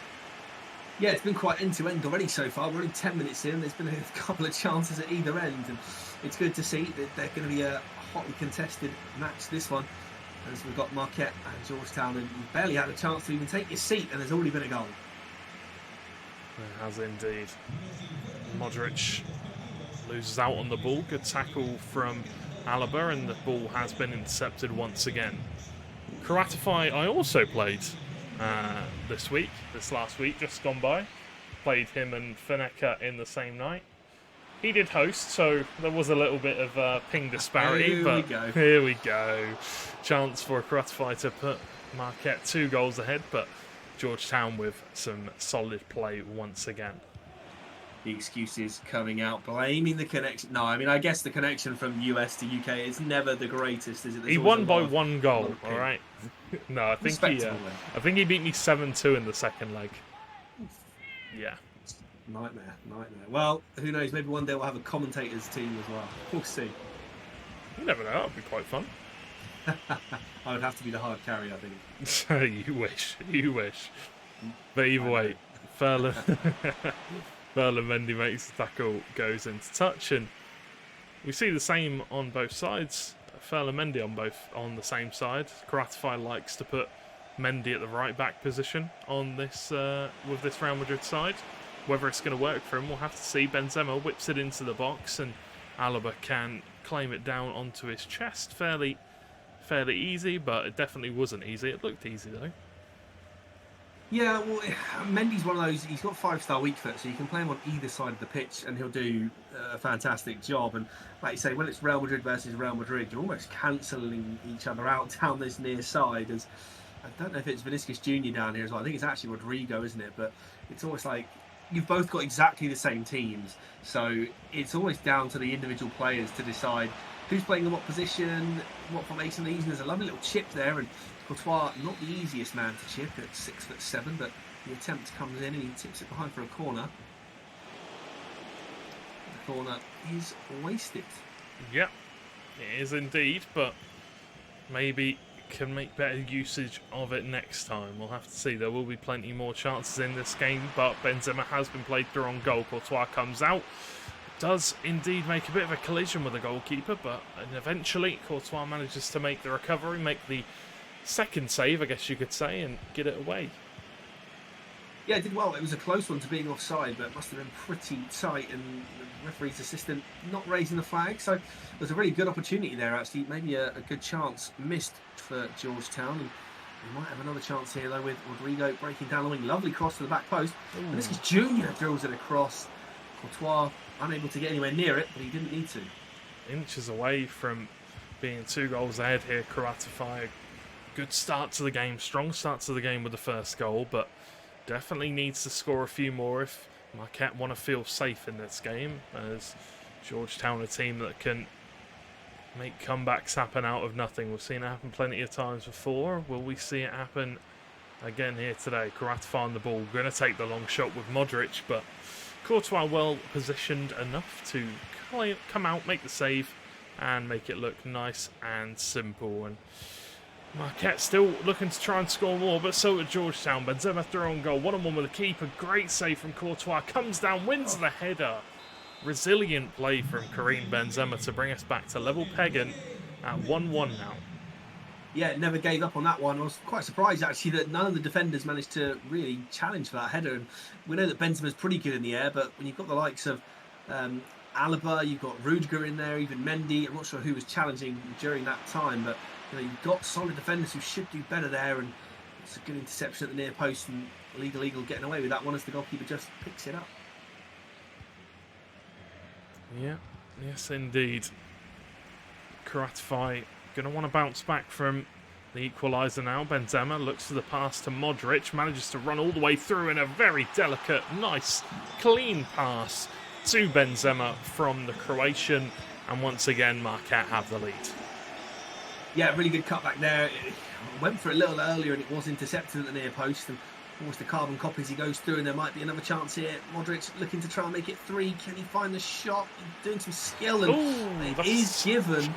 Yeah, it's been quite end-to-end already so far. We're only 10 minutes in. There's been a couple of chances at either end, and it's good to see that they're going to be a hotly contested match, this one, as we've got Marquette and Georgetown, and you barely had a chance to even take your seat, and there's already been a goal. It has indeed. Modric loses out on the ball. Good tackle from Alaba, and the ball has been intercepted once again. Karatify, I also played this last week, just gone by. Played him and Feneka in the same night. He did host, so there was a little bit of ping disparity, here we go. Chance for Karatify to put Marquette 2 goals ahead, but Georgetown with some solid play once again. The excuses coming out, blaming the connection. No, I mean, I guess the connection from US to UK is never the greatest, is it? He won by 1 goal, all right? No, I think he beat me 7-2 in the second leg. Yeah. Nightmare. Well, who knows? Maybe one day we'll have a commentators team as well. We'll see. You never know. That'd be quite fun. I would have to be the hard carry, I think. You wish. But either way, Ferland Mendy makes the tackle, goes into touch, and we see the same on both sides. Ferland Mendy on the same side. Karatify likes to put Mendy at the right back position on this with this Real Madrid side. Whether it's going to work for him, we'll have to see. Benzema whips it into the box, and Alaba can claim it down onto his chest. Fairly easy, but it definitely wasn't easy. It looked easy though. Yeah, well, Mendy's one of those. He's got 5-star weak foot, so you can play him on either side of the pitch, and he'll do a fantastic job. And like you say, when it's Real Madrid versus Real Madrid, you're almost cancelling each other out down this near side. As I don't know if it's Vinicius Jr. down here as well. I think it's actually Rodrigo, isn't it? But it's almost like you've both got exactly the same teams, so it's always down to the individual players to decide who's playing in what position, what formation they're using. There's a lovely little chip there, and Courtois, not the easiest man to chip at 6'7", but the attempt comes in and he tips it behind for a corner. The corner is wasted. Yep, it is indeed, but maybe can make better usage of it next time. We'll have to see. There will be plenty more chances in this game, but Benzema has been played through on goal. Courtois comes out, does indeed make a bit of a collision with the goalkeeper, but eventually Courtois manages to make the recovery, make the second save, I guess you could say, and get it away. Yeah, it did well. It was a close one to being offside, but it must have been pretty tight, and the referee's assistant not raising the flag. So it was a really good opportunity there, actually. Maybe a good chance missed for Georgetown. And we might have another chance here, though, with Rodrigo breaking down the wing. Lovely cross to the back post. And this is Junior drills it across. Courtois unable to get anywhere near it, but he didn't need to. Inches away from being 2 goals ahead here, Karatify. Good start to the game, strong start to the game with the first goal, but definitely needs to score a few more if Marquette want to feel safe in this game, as Georgetown a team that can make comebacks happen out of nothing. We've seen it happen plenty of times before. Will we see it happen again here today? Karatify on the ball, going to take the long shot with Modric, but Courtois well positioned enough to come out, make the save, and make it look nice and simple. And Marquette still looking to try and score more, but so at Georgetown. Benzema through on goal, 1-on-1 with the keeper. Great save from Courtois. Comes down, wins the header. Resilient play from Karim Benzema to bring us back to level pegging at 1-1 now. Yeah, never gave up on that one. I was quite surprised, actually, that none of the defenders managed to really challenge for that header. And we know that Benzema's pretty good in the air, but when you've got the likes of Alaba, you've got Rudiger in there, even Mendy. I'm not sure who was challenging during that time, but you've got solid defenders who should do better there. And it's a good interception at the near post, and Legal Eagle getting away with that one as the goalkeeper just picks it up. Yeah, yes indeed. Karatify going to want to bounce back from the equaliser now. Benzema looks for the pass to Modric, manages to run all the way through in a very delicate, nice, clean pass to Benzema from the Croatian. And once again, Marquette have the lead. Yeah, really good cutback there. It went for a little earlier and it was intercepted at the near post. And almost a carbon copy as he goes through, and there might be another chance here. Modric looking to try and make it 3. Can he find the shot? He's doing some skill, and it is given.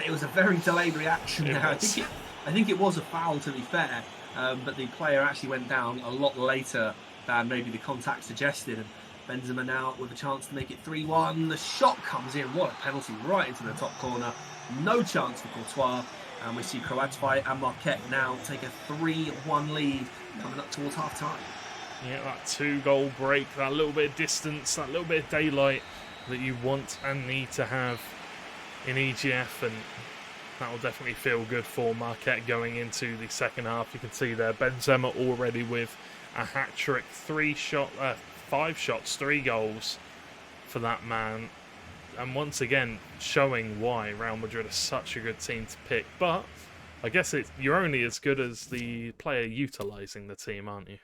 It was a very delayed reaction there. I think it was a foul, to be fair, but the player actually went down a lot later than maybe the contact suggested. And Benzema now with a chance to make it 3-1. The shot comes in. What a penalty right into the top corner. No chance for Courtois. And we see Karatify and Marquette now take a 3-1 lead coming up towards half time. Yeah, that 2-goal break, that little bit of distance, that little bit of daylight that you want and need to have in EGF, and that will definitely feel good for Marquette going into the second half. You can see there Benzema already with a hat-trick, 5 shots, 3 goals for that man. And once again, showing why Real Madrid are such a good team to pick. But I guess you're only as good as the player utilising the team, aren't you?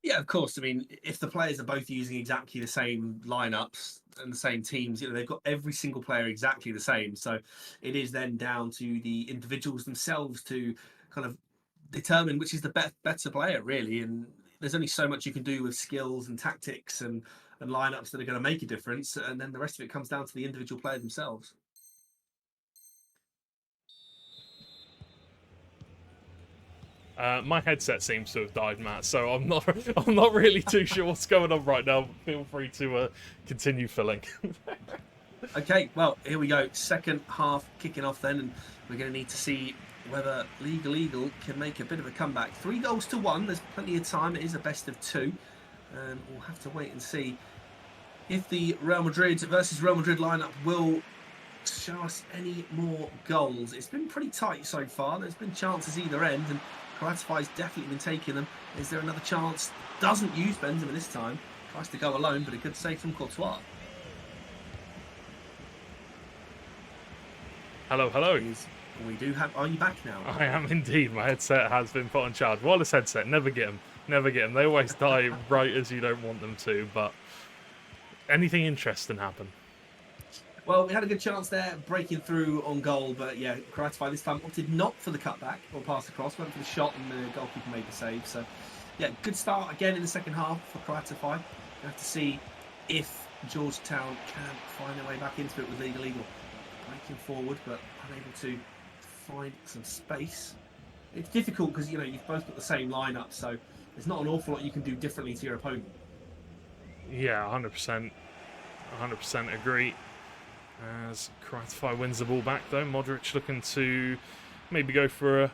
Yeah, of course. I mean, if the players are both using exactly the same lineups and the same teams, they've got every single player exactly the same. So it is then down to the individuals themselves to kind of determine which is the better player, really. And there's only so much you can do with skills and tactics and lineups that are going to make a difference, and then the rest of it comes down to the individual player themselves. My headset seems to have died, Matt, so I'm not really too sure what's going on right now. Feel free to continue filling. Okay, well, here we go. Second half kicking off then, and we're going to need to see whether Legal Eagle can make a bit of a comeback. 3-1. There's plenty of time. It is a best of 2. And we'll have to wait and see if the Real Madrid versus Real Madrid lineup will show us any more goals. It's been pretty tight so far. There's been chances either end, and Karatify's definitely been taking them. Is there another chance? Doesn't use Benzema this time. Tries to go alone, but a good save from Courtois. Hello. We do have... Are you back now? I am indeed. My headset has been put on charge. Wireless headset, never get them. They always die right as you don't want them to, but anything interesting happen? Well, we had a good chance there, breaking through on goal, but yeah, Karatify this time opted not for the cutback or pass across, went for the shot, and the goalkeeper made the save. So, yeah, good start again in the second half for Karatify. We have to see if Georgetown can find their way back into it with Legal Eagle. Breaking forward, but unable to find some space. It's difficult because, you've both got the same lineup, so there's not an awful lot you can do differently to your opponent. Yeah, 100%. 100% agree. As Karatify wins the ball back, though. Modric looking to maybe go for a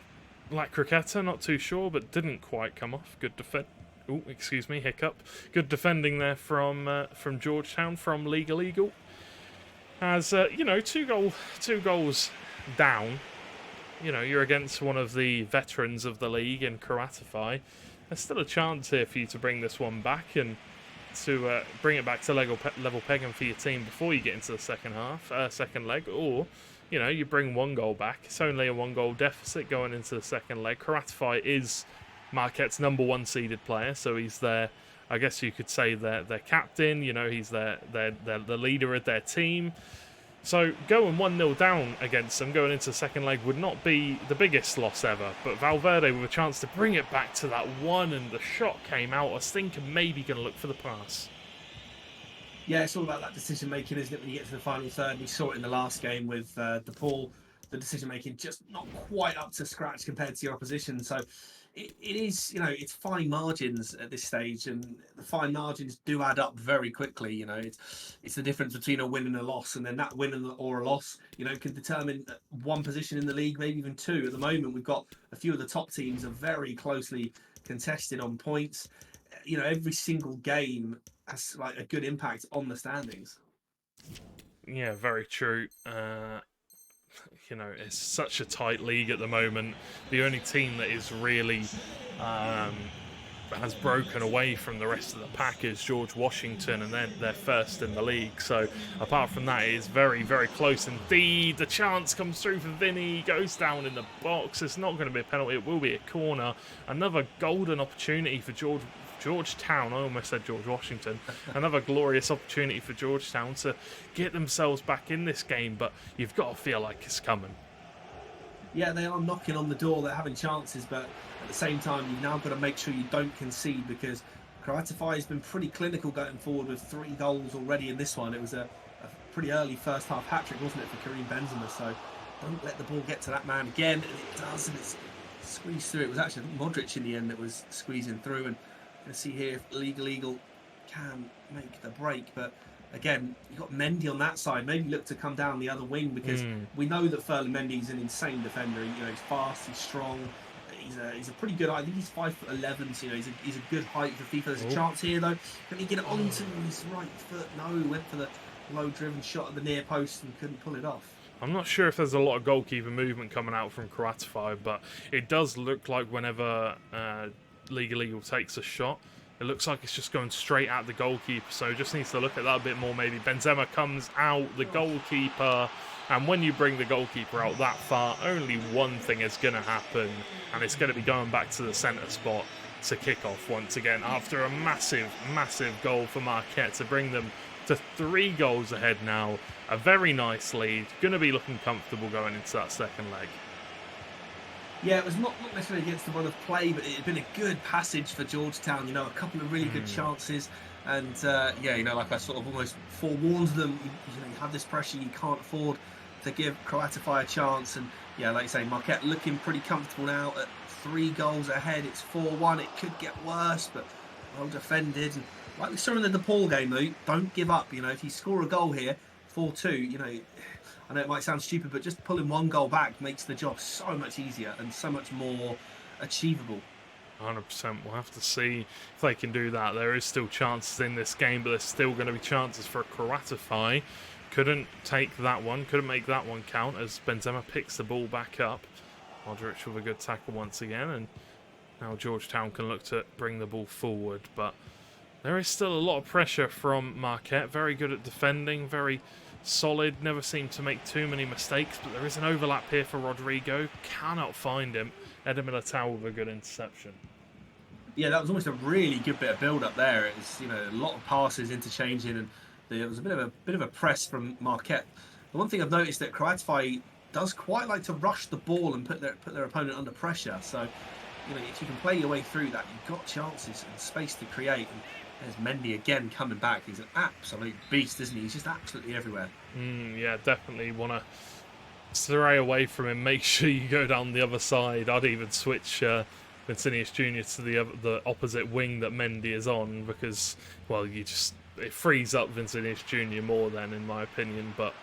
La Croqueta, not too sure, but didn't quite come off. Good defend. Oh, excuse me, hiccup. Good defending there from Georgetown, from Legal Eagle. As, 2 goals down. You're against one of the veterans of the league in Karatify. There's still a chance here for you to bring this one back and to bring it back to level pegging for your team before you get into the second leg, or you bring 1 goal back. It's only a 1-goal deficit going into the second leg. Karatify is Marquette's number 1 seeded player, so he's their, I guess you could say, their captain. He's the leader of their team. So going 1-0 down against them going into the second leg would not be the biggest loss ever. But Valverde with a chance to bring it back to that 1, and the shot came out. I was thinking maybe going to look for the pass. Yeah, it's all about that decision making, isn't it, when you get to the final third? We saw it in the last game with DePaul. The decision making just not quite up to scratch compared to your opposition. So it is, it's fine margins at this stage, and the fine margins do add up very quickly. It's the difference between a win and a loss, and then that win or a loss, can determine 1 position in the league, maybe even 2. At the moment, we've got a few of the top teams are very closely contested on points. you know, every single game has like a good impact on the standings. Yeah, very true. You know, it's such a tight league at the moment. The only team that is really has broken away from the rest of the pack is George Washington, and they're first in the league. So apart from that, it is very, very close indeed. The chance comes through for Vinny, goes down in the box. It's not going to be a penalty, it will be a corner. Another golden opportunity for Georgetown. I almost said George Washington. Another glorious opportunity for Georgetown to get themselves back in this game, but you've got to feel like it's coming. Yeah, they are knocking on the door. They're having chances, but at the same time, you've now got to make sure you don't concede, because Croatify has been pretty clinical going forward with 3 goals already in this one. It was a pretty early first half hat-trick, wasn't it, for Karim Benzema? So don't let the ball get to that man again. And it does, and it's squeezed through. It was actually Modric in the end that was squeezing through. And let's see here if Legal can make the break, but again, you've got Mendy on that side. Maybe look to come down the other wing, because we know that Ferland Mendy's an insane defender. You know, he's fast, he's strong. He's a pretty good. I think he's 5'11", so you know he's a good height for FIFA. There's a chance here though. Can he get it onto his right foot? No, he went for the low-driven shot at the near post and couldn't pull it off. I'm not sure if there's a lot of goalkeeper movement coming out from Croatify, but it does look like whenever Legal takes a shot, it looks like it's just going straight at the goalkeeper, so just needs to look at that a bit more maybe. Benzema comes out, the goalkeeper, and when you bring the goalkeeper out that far, only one thing is going to happen, and it's going to be going back to the centre spot to kick off once again after a massive, massive goal for Marquette to bring them to 3 goals ahead now. A very nice lead, going to be looking comfortable going into that second leg. Yeah, it was not necessarily against the run of play, but it had been a good passage for Georgetown. You know, a couple of really good chances. And, yeah, you know, like I sort of almost forewarned them, you know, you have this pressure, you can't afford to give Croatify a chance. And, yeah, like you say, Marquette looking pretty comfortable now at 3 goals ahead. It's 4-1. It could get worse, but well defended. And like we saw in the DePaul game, though, don't give up. You know, if you score a goal here, 4-2, you know, I know it might sound stupid, but just pulling 1 goal back makes the job so much easier and so much more achievable. 100%. We'll have to see if they can do that. There is still chances in this game, but there's still going to be chances for Croatify. Couldn't take that one, couldn't make that one count as Benzema picks the ball back up. Modric with a good tackle once again, and now Georgetown can look to bring the ball forward, but there is still a lot of pressure from Marquette. Very good at defending, very solid, never seemed to make too many mistakes, but there is an overlap here for Rodrigo. Cannot find him. Eder Militao with a good interception. Yeah, that was almost a really good bit of build-up there. It was, you know, a lot of passes interchanging, and there was a bit of a press from Marquette. The one thing I've noticed that Croatify does quite like to rush the ball and put their opponent under pressure. So, you know, if you can play your way through that, you've got chances and space to create. And there's Mendy again coming back. He's an absolute beast, isn't he? He's just absolutely everywhere. Yeah, definitely want to stray away from him. Make sure you go down the other side. I'd even switch Vincinius Jr. to the opposite wing that Mendy is on, because, well, it frees up Vincinius Jr. more then, in my opinion. But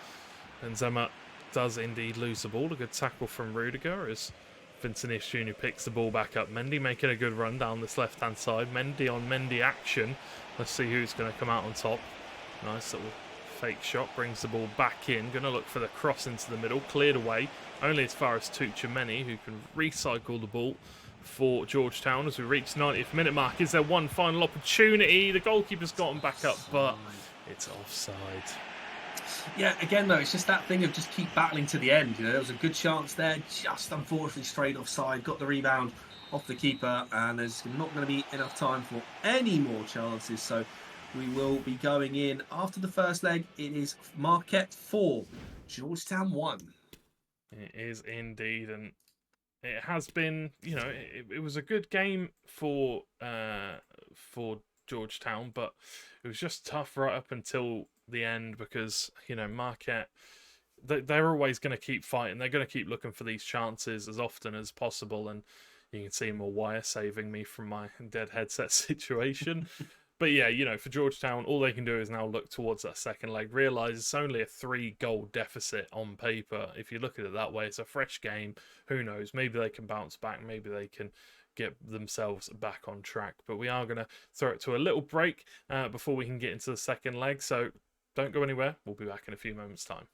Benzema does indeed lose the ball. A good tackle from Rudiger as Vincinius Jr. picks the ball back up. Mendy making a good run down this left-hand side. Mendy on Mendy action. Let's see who's going to come out on top. Nice little fake shot. Brings the ball back in. Going to look for the cross into the middle. Cleared away. Only as far as Tuchemeni, who can recycle the ball for Georgetown as we reach 90th minute mark. Is there one final opportunity? The goalkeeper's gotten back up, but it's offside. Yeah, again though, it's just that thing of just keep battling to the end. You know, there was a good chance there, just unfortunately straight offside. Got the rebound off the keeper, and there's not going to be enough time for any more chances. So we will be going in after the first leg. It is Marquette 4, Georgetown 1. It is indeed, and it has been, you know, it was a good game for Georgetown, but it was just tough right up until the end because, you know, Marquette, they're always going to keep fighting. They're going to keep looking for these chances as often as possible, and you can see more wire saving me from my dead headset situation. But yeah, you know, for Georgetown, all they can do is now look towards that second leg, realise it's only a 3-goal deficit on paper. If you look at it that way, it's a fresh game. Who knows? Maybe they can bounce back. Maybe they can get themselves back on track. But we are going to throw it to a little break before we can get into the second leg. So don't go anywhere. We'll be back in a few moments' time.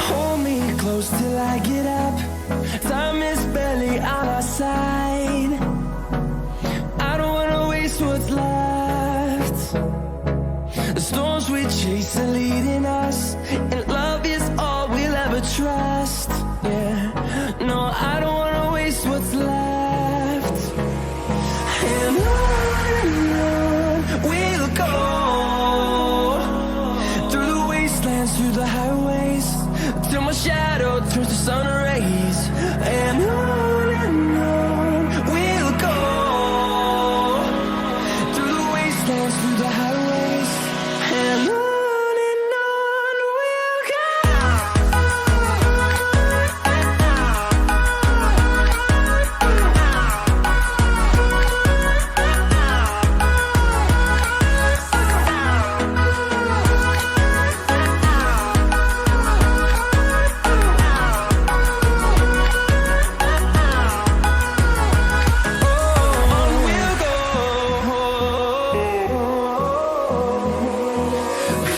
Hold me close till I get up. Time is barely on our side. I don't wanna waste what's left. The storms we chase are leading us, and love is all we'll ever trust. Yeah, no, I don't wanna waste what's left. And on we'll go, through the wastelands, through the highways, till my shadow turns to sun rays. And on we'll go, through the wastelands, through the highways, and on we'll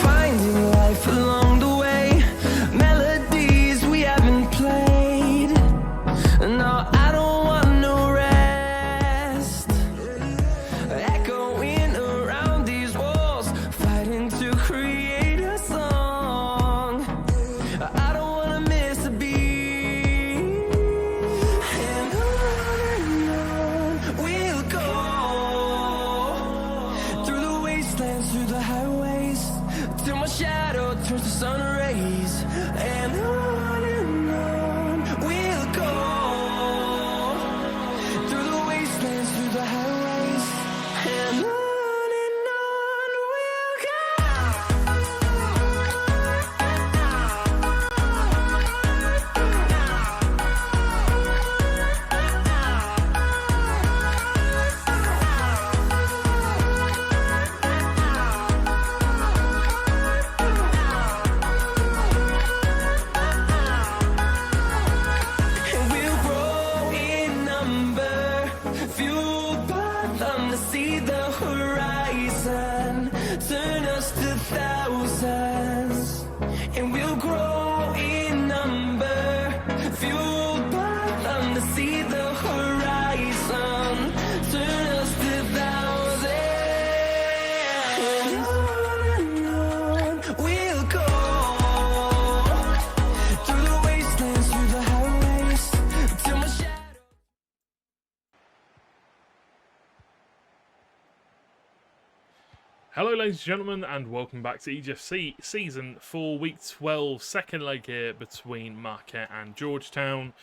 finding life along the way, melodies we haven't played. No, I don't want no rest. Echoing around these walls, fighting to create a song. I don't wanna miss a beat. And on we'll go, through the wastelands, through the highways, till my shadow turns to sun rays. And on we'll go, through the wastelands, through the highways, and on we'll and we'll grow in number, fueled by them to see the horizon, turn us to thousands. And we'll grow in number, fueled by them to see the horizon, turn us to thousands. And on we'll go, through the wastelands, through the highways, till my shadow. Hello, ladies and gentlemen, and welcome back to EGFC Season 4, Week 12, second leg here between Marquette and Georgetown.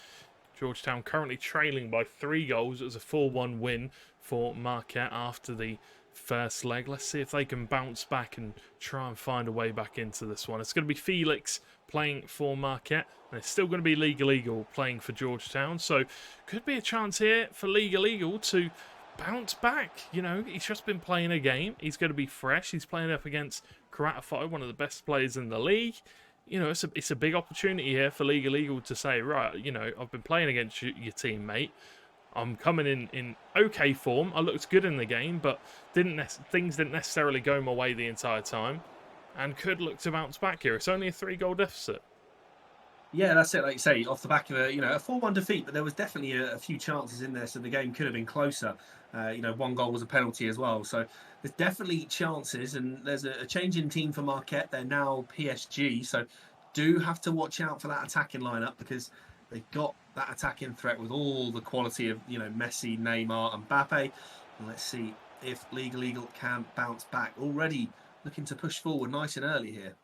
Georgetown currently trailing by 3 goals. It was a 4-1 win for Marquette after the first leg. Let's see if they can bounce back and try and find a way back into this one. It's going to be Felix playing for Marquette, and it's still going to be Legal Eagle playing for Georgetown. So could be a chance here for Legal Eagle to bounce back. You know, he's just been playing a game. He's going to be fresh. He's playing up against Connecticut, one of the best players in the league. You know, it's a big opportunity here for Legal Eagle to say, right, you know, I've been playing against your teammate. I'm coming in okay form. I looked good in the game, but things didn't necessarily go my way the entire time, and could look to bounce back here. It's only a 3-goal deficit. Yeah, that's it. Like you say, off the back of a 4-1 defeat, but there was definitely a few chances in there, so the game could have been closer. 1 goal was a penalty as well, so there's definitely chances. And there's a change in team for Marquette. They're now PSG, so do have to watch out for that attacking lineup, because they've got that attacking threat with all the quality of Messi, Neymar, and Mbappe. And let's see if Legal Eagle can bounce back. Already looking to push forward nice and early here.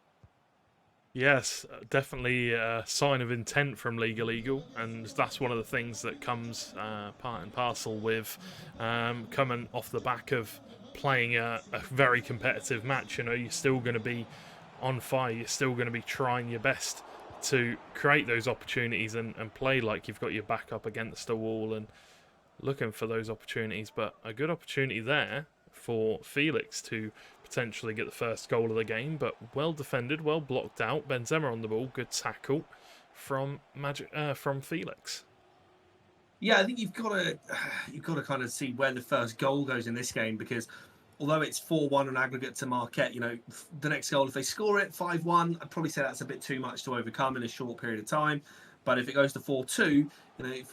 Yes, definitely a sign of intent from Legal Eagle, and that's one of the things that comes part and parcel with coming off the back of playing a very competitive match. You know, you're still going to be on fire, you're still going to be trying your best to create those opportunities and play like you've got your back up against the wall and looking for those opportunities. But a good opportunity there for Felix to potentially get the first goal of the game, but well defended, well blocked out. Benzema on the ball, good tackle from Felix. Yeah, I think you've got to kind of see where the first goal goes in this game, because although it's 4-1 on aggregate to Marquette, the next goal, if they score it 5-1, I'd probably say that's a bit too much to overcome in a short period of time. But if it goes to 4-2,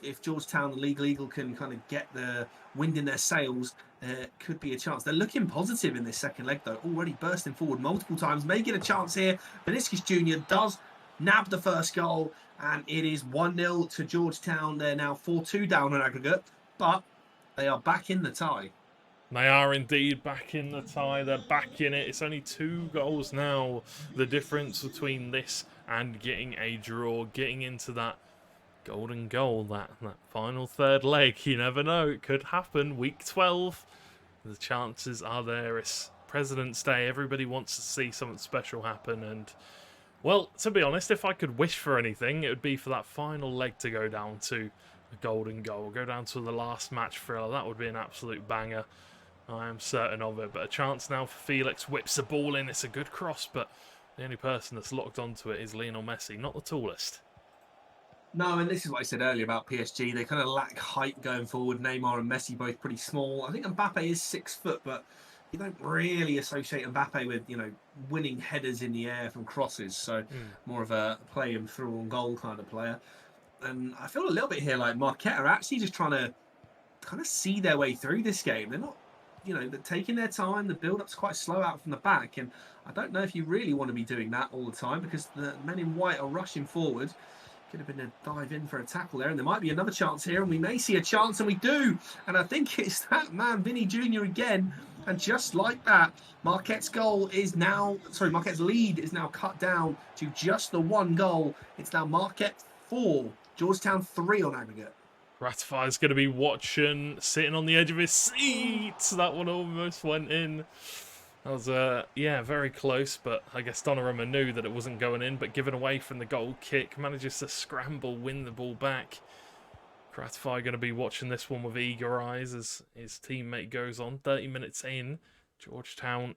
if Georgetown, the league eagle, can kind of get the wind in their sails, there could be a chance. They're looking positive in this second leg, though, already bursting forward multiple times. May get a chance here. Beniscus Jr. does nab the first goal, and it is 1-0 to Georgetown. They're now 4-2 down on aggregate, but they are back in the tie. They are indeed back in the tie. They're back in it. It's only 2 goals now. The difference between this and getting a draw, getting into that golden goal, that final third leg. You never know. It could happen. Week 12. The chances are there. It's President's Day. Everybody wants to see something special happen. And, well, to be honest, if I could wish for anything, it would be for that final leg to go down to a golden goal. Go down to the last match thriller. That would be an absolute banger. I am certain of it. But a chance now for Felix. Whips the ball in. It's a good cross, but the only person that's locked onto it is Lionel Messi. Not the tallest. No, and this is what I said earlier about PSG. They kind of lack height going forward. Neymar and Messi both pretty small. I think Mbappe is 6 foot, but you don't really associate Mbappe with, winning headers in the air from crosses. So more of a play him through on goal kind of player. And I feel a little bit here like Marquette are actually just trying to kind of see their way through this game. They're not, they're taking their time. The build-up's quite slow out from the back. And I don't know if you really want to be doing that all the time, because the men in white are rushing forward. Could have been a dive in for a tackle there, and there might be another chance here, and we may see a chance, and we do. And I think it's that man, Vinny Jr. again. And just like that, Marquette's lead is now cut down to just the 1 goal. It's now Marquette 4, Georgetown 3 on aggregate. Ratify's going to be watching, sitting on the edge of his seat. That one almost went in. That was, very close, but I guess Donnarumma knew that it wasn't going in, but given away from the goal kick, manages to scramble, win the ball back. Ratify going to be watching this one with eager eyes as his teammate goes on. 30 minutes in, Georgetown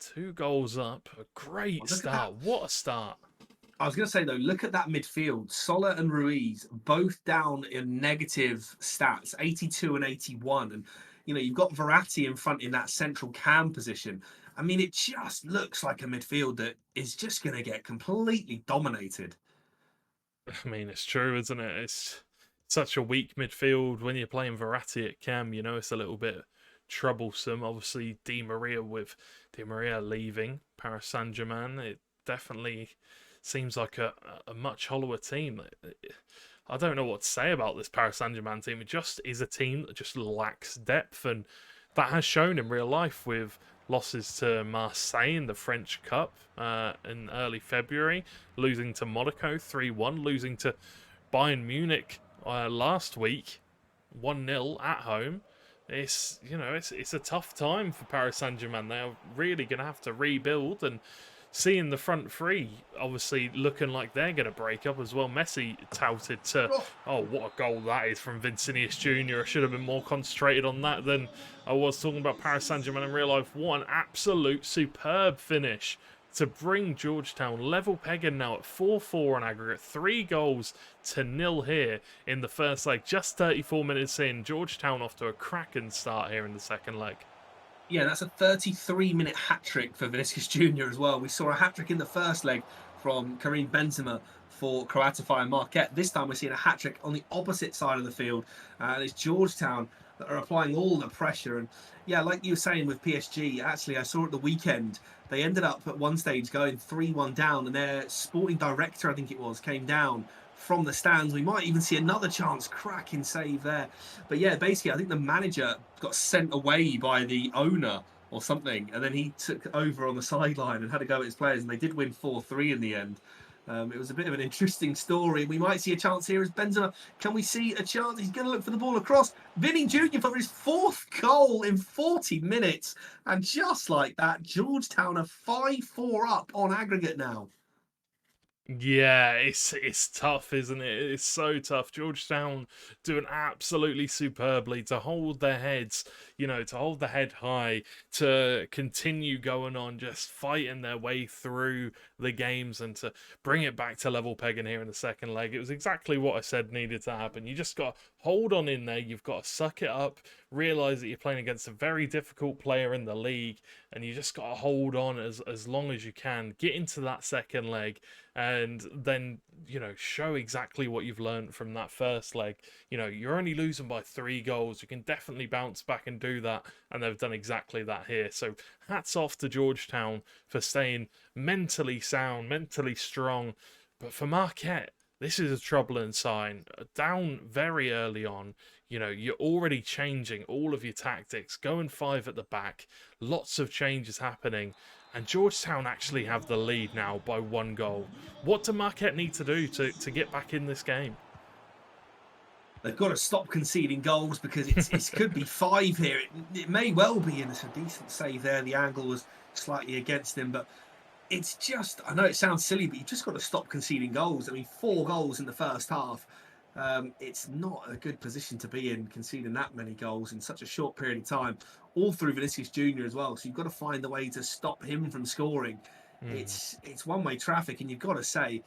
2 goals up. A great start. What a start. I was going to say, though, look at that midfield. Sola and Ruiz, both down in negative stats, 82 and 81. And, you've got Verratti in front in that central cam position. I mean, it just looks like a midfield that is just going to get completely dominated. I mean, it's true, isn't it? It's such a weak midfield when you're playing Verratti at cam. It's a little bit troublesome. Obviously, Di Maria leaving Paris Saint-Germain. It definitely seems like a much hollower team. I don't know what to say about this Paris Saint-Germain team. It just is a team that just lacks depth, and that has shown in real life with losses to Marseille in the French Cup in early February, losing to Monaco 3-1, losing to Bayern Munich last week 1-0 at home. It's a tough time for Paris Saint-Germain. They're really going to have to rebuild, and seeing the front three obviously looking like they're going to break up as well. Messi touted to, what a goal that is from Vincinius Jr. I should have been more concentrated on that than I was talking about Paris Saint-Germain in real life. What an absolute superb finish to bring Georgetown level pegging now at 4-4 on aggregate. 3 goals to 0 here in the first leg. Just 34 minutes in, Georgetown off to a cracking start here in the second leg. Yeah, that's a 33-minute hat-trick for Vinicius Jr. as well. We saw a hat-trick in the first leg from Karim Benzema for Croatify and Marquette. This time we're seeing a hat-trick on the opposite side of the field. And it's Georgetown that are applying all the pressure. And yeah, like you were saying with PSG, actually I saw at the weekend, they ended up at one stage going 3-1 down, and their sporting director, I think it was, came down from the stands. We might even see another chance, cracking save there. But yeah, basically I think the manager got sent away by the owner or something, and then he took over on the sideline and had a go at his players, and they did win 4-3 in the end. It was a bit of an interesting story. We might see a chance here as Benzema. Can we see a chance? He's going to look for the ball across. Vinny Jr. for his 4th goal in 40 minutes. And just like that, Georgetown are 5-4 up on aggregate now. Yeah, it's tough, isn't it? It's so tough. Georgetown doing absolutely superbly to hold their heads, to hold the head high, to continue going on, just fighting their way through the games and to bring it back to level pegging here in the second leg. It was exactly what I said needed to happen. You just got to hold on in there. You've got to suck it up, realize that you're playing against a very difficult player in the league, and you just got to hold on as long as you can, get into that second leg, and then show exactly what you've learned from that first leg. You're only losing by 3 goals. You can definitely bounce back and do that, and they've done exactly that here. So hats off to Georgetown for staying mentally sound, mentally strong. But for Marquette, this is a troubling sign. Down very early on, you're already changing all of your tactics, going 5 at the back, lots of changes happening, and Georgetown actually have the lead now by 1 goal. What do Marquette need to do to get back in this game? They've got to stop conceding goals because it could be 5 here. It may well be, and it's a decent save there. The angle was slightly against him, but it's just, I know it sounds silly, but you've just got to stop conceding goals. I mean, 4 goals in the first half. It's not a good position to be in, conceding that many goals in such a short period of time, all through Vinicius Jr. as well. So you've got to find a way to stop him from scoring. It's one-way traffic, and you've got to say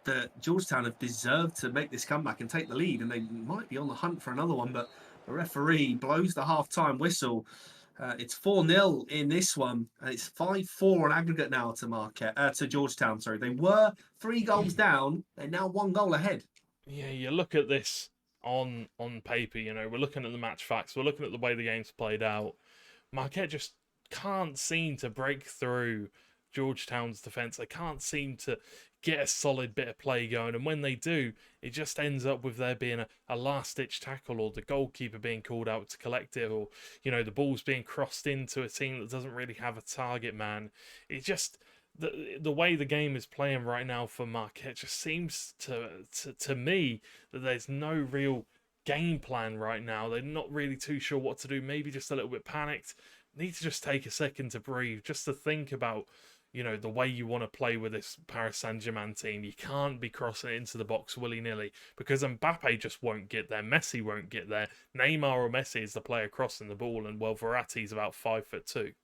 that Georgetown have deserved to make this comeback and take the lead, and they might be on the hunt for another one, but the referee blows the half-time whistle. It's 4-0 in this one, and it's 5-4 on aggregate now to Georgetown. Sorry, they were 3 goals down. They're now 1 goal ahead. Yeah, you look at this on paper. We're looking at the match facts. We're looking at the way the game's played out. Marquette just can't seem to break through Georgetown's defense. They can't seem to get a solid bit of play going, and when they do, it just ends up with there being a last-ditch tackle, or the goalkeeper being called out to collect it, or the ball's being crossed into a team that doesn't really have a target man. It just, the way the game is playing right now for Marquette just seems to me that there's no real game plan right now. They're not really too sure what to do, maybe just a little bit panicked. Need to just take a second to breathe, just to think about the way you want to play with this Paris Saint-Germain team. You can't be crossing it into the box willy-nilly, because Mbappe just won't get there. Messi won't get there. Neymar or Messi is the player crossing the ball, and Verratti's about 5'2".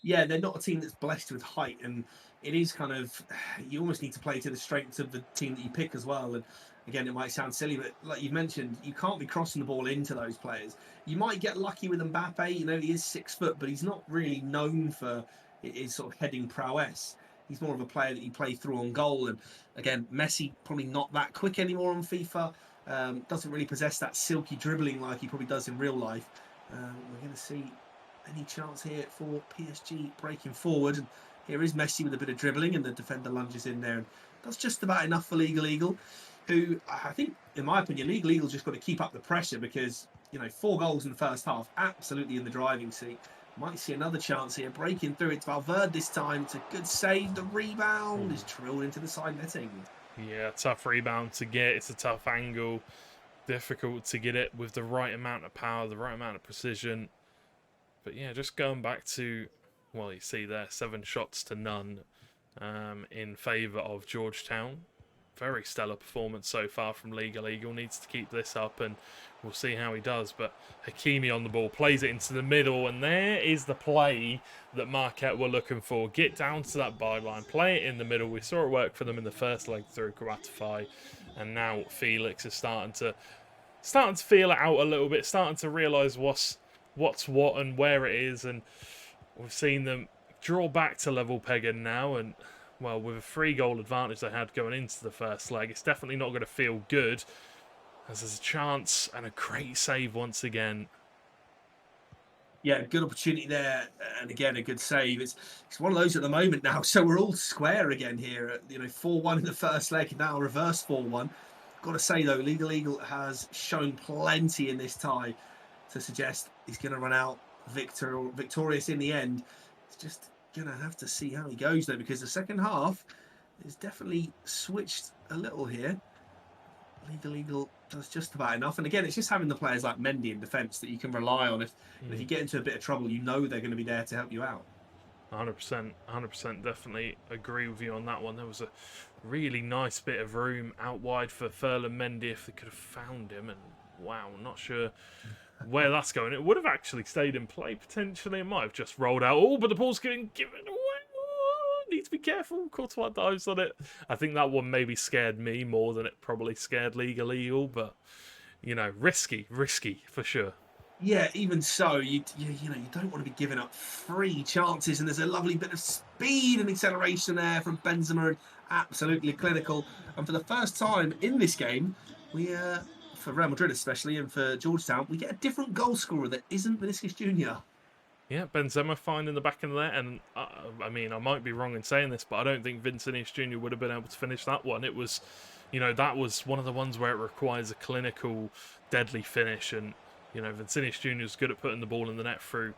Yeah, they're not a team that's blessed with height, and it is kind of, you almost need to play to the strengths of the team that you pick as well. And again, it might sound silly, but like you mentioned, you can't be crossing the ball into those players. You might get lucky with Mbappe. He is 6 foot, but he's not really known for his sort of heading prowess. He's more of a player that you play through on goal. And again, Messi probably not that quick anymore on FIFA. Doesn't really possess that silky dribbling like he probably does in real life. We're going to see any chance here for PSG breaking forward. And here is Messi with a bit of dribbling, and the defender lunges in there. And that's just about enough for Legal Eagle, who I think, in my opinion, Legal Eagle's just got to keep up the pressure, because 4 goals in the first half, absolutely in the driving seat. Might see another chance here, breaking through. It's Valverde this time. It's a good save. The rebound is drilled into the side netting. Yeah, tough rebound to get. It's a tough angle. Difficult to get it with the right amount of power, the right amount of precision. But yeah, just going back to, well, you see there, 7 shots to none in favour of Georgetown. Very stellar performance so far from Legal Eagle. Needs to keep this up, and we'll see how he does. But Hakimi on the ball, plays it into the middle, and there is the play that Marquette were looking for. Get down to that byline, play it in the middle. We saw it work for them in the first leg through Kouatify, and now Felix is starting to feel it out a little bit, starting to realise what's what and where it is, and we've seen them draw back to level pegging now, and well, with a 3-goal advantage they had going into the first leg, it's definitely not going to feel good, as there's a chance and a great save once again. Yeah, good opportunity there, and again, a good save. It's one of those at the moment now, so we're all square again here. 4-1 in the first leg, and now reverse 4-1. Got to say, though, Legal Eagle has shown plenty in this tie to suggest he's going to run out victorious in the end. It's just going to have to see how he goes, though, because the second half, It's definitely switched a little here. Legal does just about enough. And again, it's just having the players like Mendy in defence that you can rely on. If you get into a bit of trouble, you know they're going to be there to help you out. 100%, definitely agree with you on that one. There was a really nice bit of room out wide for Ferland Mendy if they could have found him. And wow, not sure where that's going. It would have actually stayed in play potentially. It might have just rolled out. Oh, but the ball's getting given away. Oh, need to be careful. Courtois dives on it. I think that one maybe scared me more than it probably scared Legal, but you know, risky for sure. Yeah, even so, you don't want to be giving up free chances, and there's a lovely bit of speed and acceleration there from Benzema, and absolutely clinical. And for the first time in this game, we for Real Madrid especially, and for Georgetown, we get a different goal scorer that isn't Vinicius Junior. Yeah, Benzema finding the back of the net, and I mean, I might be wrong in saying this, but I don't think Vinicius Junior would have been able to finish that one. It was, you know, that was one of the ones where it requires a clinical, deadly finish, and you know, Vinicius Junior is good at putting the ball in the net through,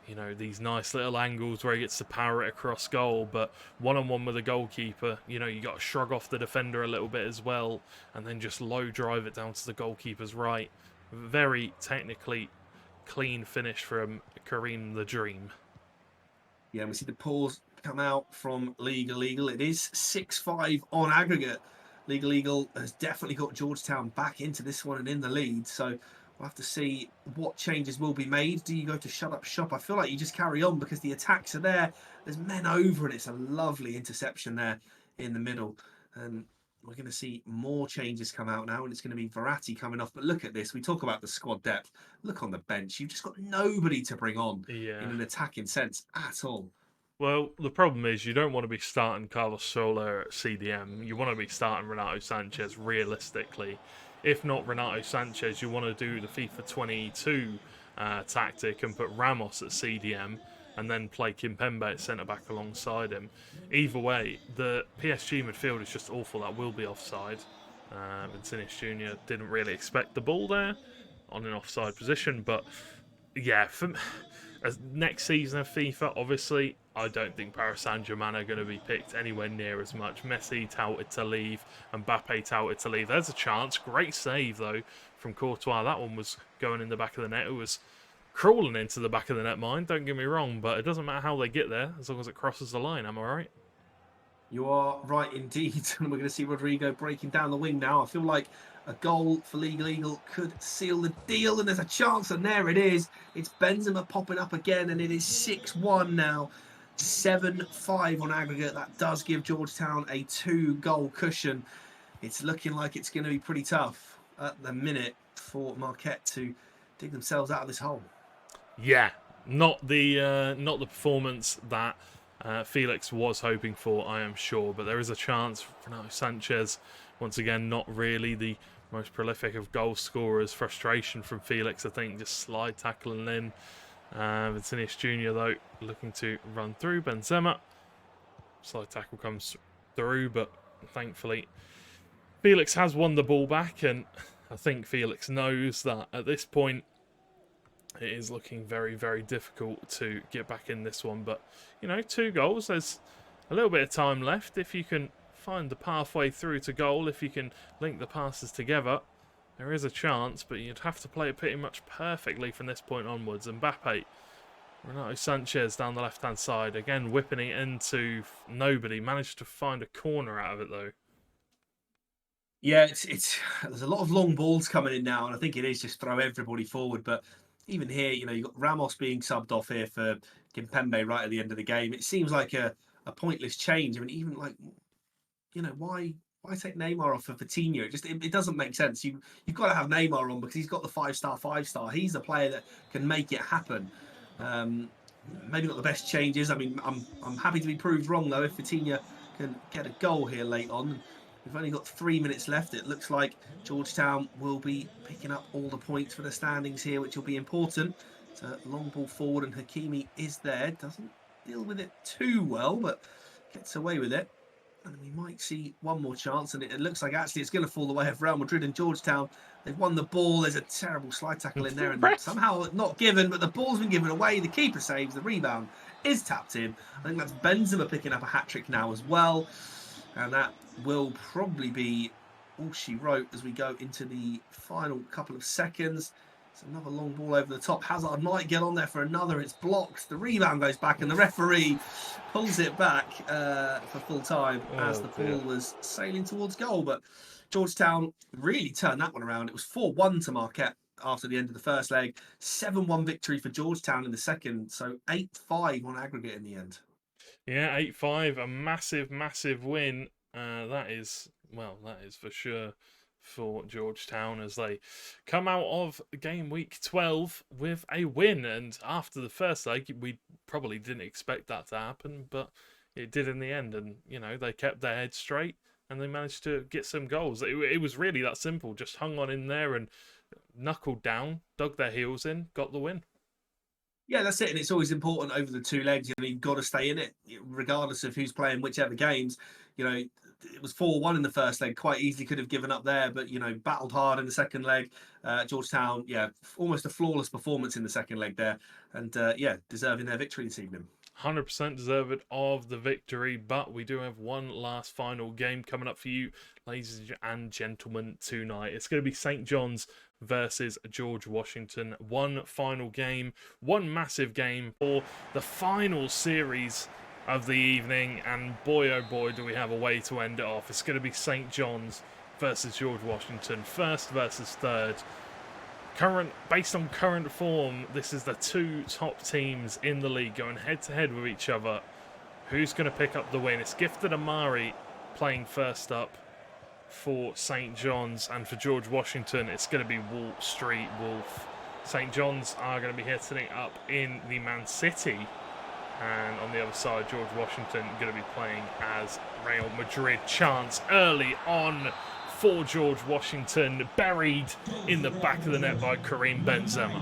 you know, these nice little angles where he gets to power it across goal. But one-on-one with a goalkeeper, you know, you got to shrug off the defender a little bit as well, and then just low drive it down to the goalkeeper's right. Very technically clean finish from Kareem the Dream. Yeah, we see the pause come out from Legal. It is 6-5 on aggregate. Legal has definitely got Georgetown back into this one and in the lead. So we'll have to see what changes will be made. Do you go to shut up shop? I feel like you just carry on because the attacks are there. There's men over, and it's a lovely interception there in the middle. And we're going to see more changes come out now, and it's going to be Verratti coming off. But look at this. We talk about the squad depth. Look on the bench. You've just got nobody to bring on in an attacking sense at all. Well, the problem is you don't want to be starting Carlos Soler at CDM. You want to be starting Renato Sanchez realistically. If not Renato Sanchez, you want to do the FIFA 22 tactic and put Ramos at CDM and then play Kimpembe at centre-back alongside him. Either way, the PSG midfield is just awful. That will be offside. Vinicius Junior didn't really expect the ball there on an offside position. But, yeah, next season of FIFA, obviously, I don't think Paris Saint-Germain are going to be picked anywhere near as much. Messi touted to leave, Mbappe touted to leave. There's a chance. Great save, though, from Courtois. That one was going in the back of the net. It was crawling into the back of the net, mind. Don't get me wrong, but it doesn't matter how they get there as long as it crosses the line. Am I right? You are right indeed. And we're going to see Rodrigo breaking down the wing now. I feel like a goal for Legal could seal the deal, and there's a chance, and there it is. It's Benzema popping up again, and it is 6-1 now. 7-5 on aggregate. That does give Georgetown a 2-goal cushion. It's looking like it's going to be pretty tough at the minute for Marquette to dig themselves out of this hole. Yeah, not the performance that Felix was hoping for, I am sure, but there is a chance. Renato Sanchez, once again, not really the most prolific of goal scorers. Frustration from Felix, I think, just slide tackling in. Vinicius Junior, though, looking to run through Benzema. Slide tackle comes through, but thankfully Felix has won the ball back, and I think Felix knows that at this point it is looking very, very difficult to get back in this one. But, you know, 2 goals, there's a little bit of time left. If you can find the pathway through to goal, if you can link the passes together, there is a chance, but you'd have to play it pretty much perfectly from this point onwards. Mbappe, Renato Sanchez down the left-hand side, again whipping it into nobody. Managed to find a corner out of it, though. Yeah, there's a lot of long balls coming in now, and I think it is just throw everybody forward. But even here, you know, you've got Ramos being subbed off here for Kimpembe right at the end of the game. It seems like a pointless change. I mean, even like, you know, why take Neymar off for Vitinha? It doesn't make sense. You've got to have Neymar on because he's got the 5-star. He's the player that can make it happen. Maybe not the best changes. I mean, I'm happy to be proved wrong though if Vitinha can get a goal here late on. We've only got 3 minutes left. It looks like Georgetown will be picking up all the points for the standings here, which will be important. It's a long ball forward, and Hakimi is there. Doesn't deal with it too well, but gets away with it. And we might see one more chance, and it looks like actually it's going to fall the way of Real Madrid and Georgetown. They've won the ball. There's a terrible slide tackle in there, and somehow not given, but the ball's been given away. The keeper saves. The rebound is tapped in. I think that's Benzema picking up a hat-trick now as well. And that will probably be all she wrote as we go into the final couple of seconds. It's another long ball over the top. Hazard might get on there for another. It's blocked. The rebound goes back, and the referee pulls it back for full time as the ball was sailing towards goal. But Georgetown really turned that one around. It was 4-1 to Marquette after the end of the first leg. 7-1 victory for Georgetown in the second. So 8-5 on aggregate in the end. Yeah, 8-5, a massive, massive win. That is for sure for Georgetown as they come out of game week 12 with a win. And after the first leg, we probably didn't expect that to happen, but it did in the end. And, you know, they kept their head straight and they managed to get some goals. It was really that simple. Just hung on in there and knuckled down, dug their heels in, got the win. Yeah, that's it. And it's always important over the two legs. You know, you've got to stay in it, regardless of who's playing whichever games. You know, it was 4-1 in the first leg. Quite easily could have given up there, but, you know, battled hard in the second leg. Georgetown, yeah, almost a flawless performance in the second leg there. And, yeah, deserving their victory this evening. 100% deserved of the victory, but we do have one last final game coming up for you, ladies and gentlemen, tonight. It's going to be St. John's versus George Washington. One final game, one massive game for the final series of the evening, and boy oh boy do we have a way to end it off. It's going to be St. John's versus George Washington, first versus third. Based on current form, this is the two top teams in the league going head-to-head with each other. Who's going to pick up the win? It's Gifted Amari playing first up for St. John's, and for George Washington, it's going to be Wall Street Wolf. St. John's are going to be hitting it up in the Man City, and on the other side, George Washington going to be playing as Real Madrid. Chance early on for George Washington, buried in the back of the net by Karim Benzema.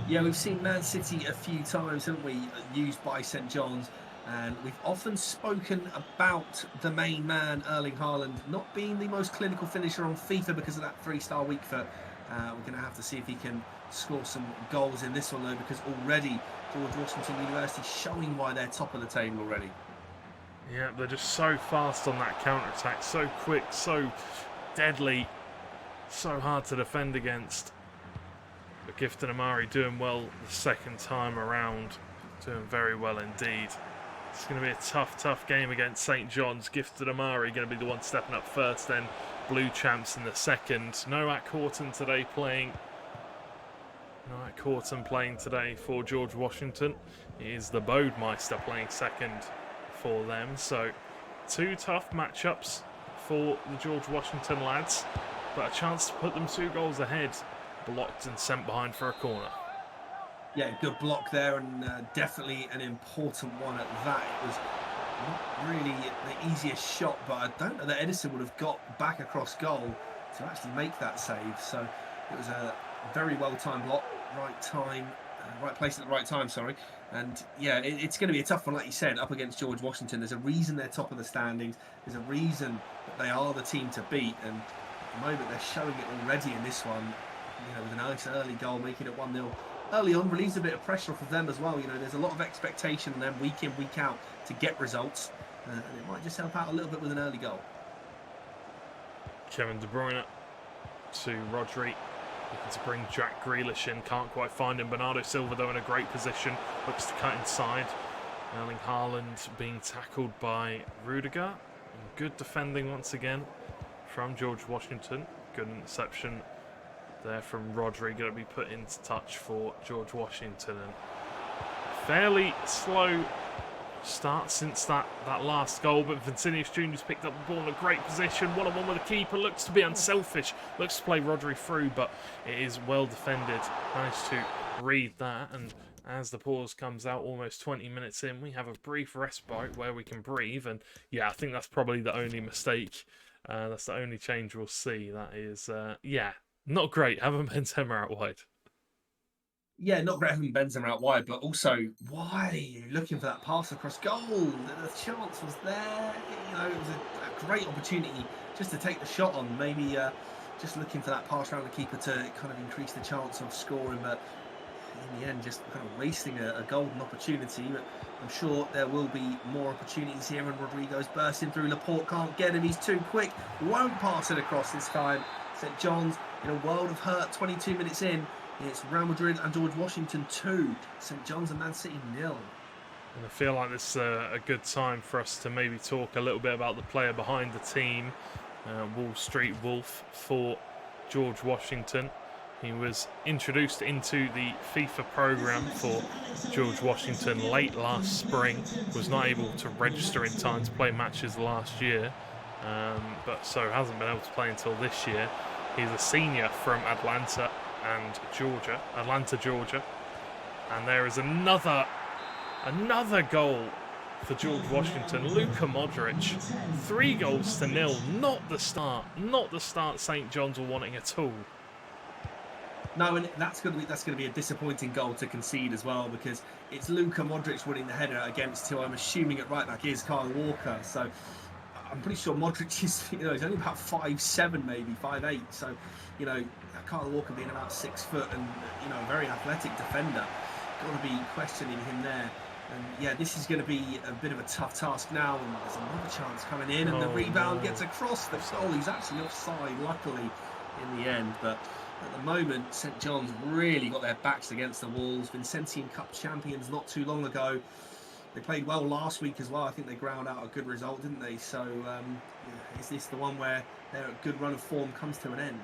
Yeah, we've seen Man City a few times, haven't we, used by St. John's, and we've often spoken about the main man, Erling Haaland, not being the most clinical finisher on FIFA because of that 3-star weak foot. We're going to have to see if he can score some goals in this one, though, because already George Washington University showing why they're top of the table already. Yeah, they're just so fast on that counter-attack, so quick, so deadly, so hard to defend against. But Gifted Amari doing well the second time around, doing very well indeed. It's going to be a tough game against St. John's. Gifted Amari going to be the one stepping up first, then Blue Champs in the second. Noak Horton today playing. Noak Horton playing today for George Washington. It is the Bodemeister playing second for them. So two tough matchups for the George Washington lads, but a chance to put them 2 goals ahead, blocked and sent behind for a corner. Yeah, good block there, and definitely an important one at that. It was not really the easiest shot, but I don't know that Edison would have got back across goal to actually make that save. So it was a very well-timed block, right time, right place at the right time, sorry. And yeah, it's going to be a tough one, like you said, up against George Washington. There's a reason they're top of the standings. There's a reason that they are the team to beat. And at the moment, they're showing it already in this one, you know, with a nice early goal, making it 1-0. Early on, relieves a bit of pressure off of them as well. You know, there's a lot of expectation on them week in, week out to get results. And it might just help out a little bit with an early goal. Kevin De Bruyne to Rodri. Looking to bring Jack Grealish in. Can't quite find him. Bernardo Silva, though, in a great position. Looks to cut inside. Erling Haaland being tackled by Rudiger. And good defending once again from George Washington. Good interception there from Rodri. Going to be put into touch for George Washington. And fairly slow start since that last goal, but Vincinius Jr.'s picked up the ball in a great position. 1-on-1 with the keeper, looks to be unselfish, looks to play Rodri through, but it is well defended. Managed to read that, and as the pause comes out almost 20 minutes in, we have a brief respite where we can breathe, and yeah, I think that's probably the only mistake. That's the only change we'll see. That is, yeah, not great. Having Benzema out wide. Yeah, not great having Benzema out wide, but also, why are you looking for that pass across goal? The chance was there. You know, it was a great opportunity just to take the shot on. Maybe just looking for that pass around the keeper to kind of increase the chance of scoring. But in the end, just kind of wasting a golden opportunity. But I'm sure there will be more opportunities here, and Rodrigo's bursting through. Laporte can't get him, he's too quick, won't pass it across this time. St. John's in a world of hurt, 22 minutes in. It's Real Madrid and George Washington 2, St. John's and Man City 0. And I feel like this is a good time for us to maybe talk a little bit about the player behind the team, Wall Street Wolf for George Washington. He was introduced into the FIFA program for George Washington late last spring, was not able to register in time to play matches last year, but so hasn't been able to play until this year. He's a senior from Atlanta, Georgia. And there is another goal for George Washington. Luka Modric, 3-0. Not the start St. John's were wanting at all. No, and that's going to be a disappointing goal to concede as well, because it's Luka Modric winning the header against who I'm assuming at right back is Kyle Walker. So I'm pretty sure Modric is, he's only about 5'7", maybe 5'8". So, Kyle Walker being about 6 foot and a very athletic defender, got to be questioning him there. And yeah, this is going to be a bit of a tough task now. And there's another chance coming in, and the rebound gets across the goal. He's actually offside, luckily, in the end. But at the moment, St. John's really got their backs against the walls. Vincentian Cup champions not too long ago. They played well last week as well. I think they ground out a good result, didn't they? So is this the one where their good run of form comes to an end?